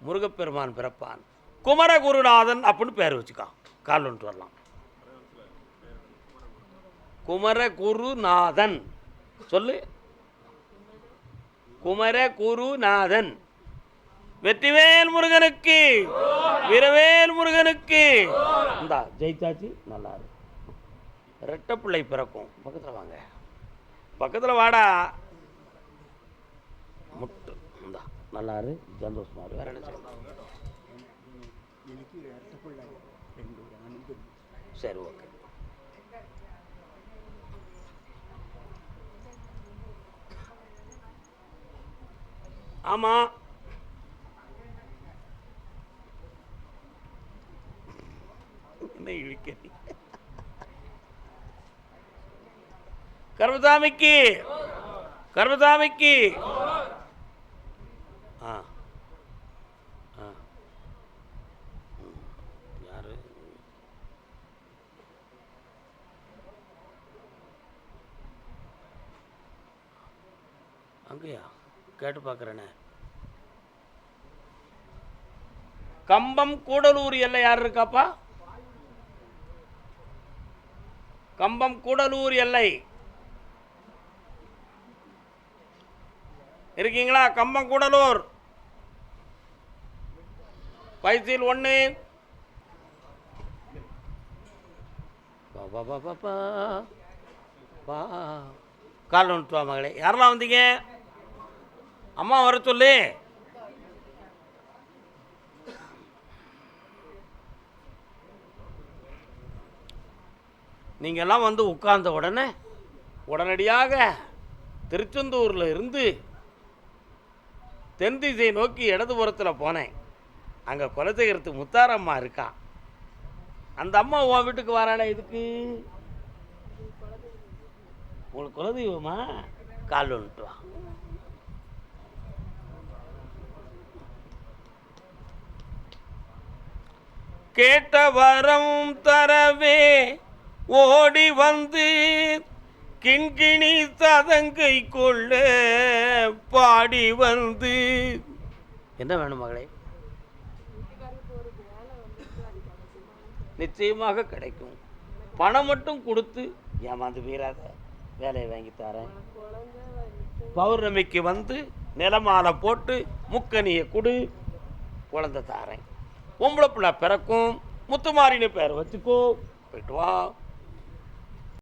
முருகப்பெருமான் பிறப்பான். குமரகுருநாதன் அப்படின்னு பேர் வச்சுக்கா. கால் ஒன்று வரலாம். குமரகுருநாதன் சொல்லு. குமரகுருநாதன். வெற்றிவேல் முருகனுக்கு, வீரவேல் முருகனுக்கு. இந்தா ஜெயிச்சாச்சு. நல்லா இருக்கு. ரெட்டை பிள்ளை பிறக்கும். பக்கத்தில் வாங்க, பக்கத்தில் வாடா. முட்டு இந்தா நல்லா இரு, சந்தோஷமா இரு. வேற என்ன செய்யணும்? சரி ஓகே. ஆமாம். என்ன இழுக்க கர்மசாமிக்கு கர்மசாமிக்கு. ஆ ஆ யாரு அங்கேயா கேட்டு பார்க்குறேனே. கம்பம் கூடலூர் எல்லை யார் இருக்காப்பா? கம்பம் கூடலூர் எல்லை இருக்கீங்களா? கம்பம் கூடலூர் பைசில் 1. கால் வந்துட்டு வா மகளே. யாரெல்லாம் வந்தீங்க? அம்மா வர சொல்லு. நீங்கள்லாம் வந்து உட்கார்ந்த உடனடியாக திருச்செந்தூரில் இருந்து தென் திசை நோக்கி இடதுபுறத்தில் போனேன். அங்கே குலசேகரத்து முத்தாரம்மா இருக்கா. அந்த அம்மா உன் வீட்டுக்கு வராடா. இதுக்கு உங்களுக்கு குலதெய்வமா? கால் வந்துட்டு வா. கேட்ட வரம் தரவே ஓடி வந்து கிண்கிணி சதங்கை கொள்ள பாடி வந்து. என்ன வேணும் மகளே? நிச்சயமாக கிடைக்கும். பணம் மட்டும் கொடுத்து ஏமாந்து வீராத. வேலையை வாங்கி தரேன். பௌர்ணமிக்கு வந்து நிலமாலை போட்டு முக்கனியை கொடு, குழந்தை தாரேன். பொம்பளை பிள்ளை பிறக்கும். முத்துமாரின்னு பேர் வச்சுக்கோ. போயிட்டு வா.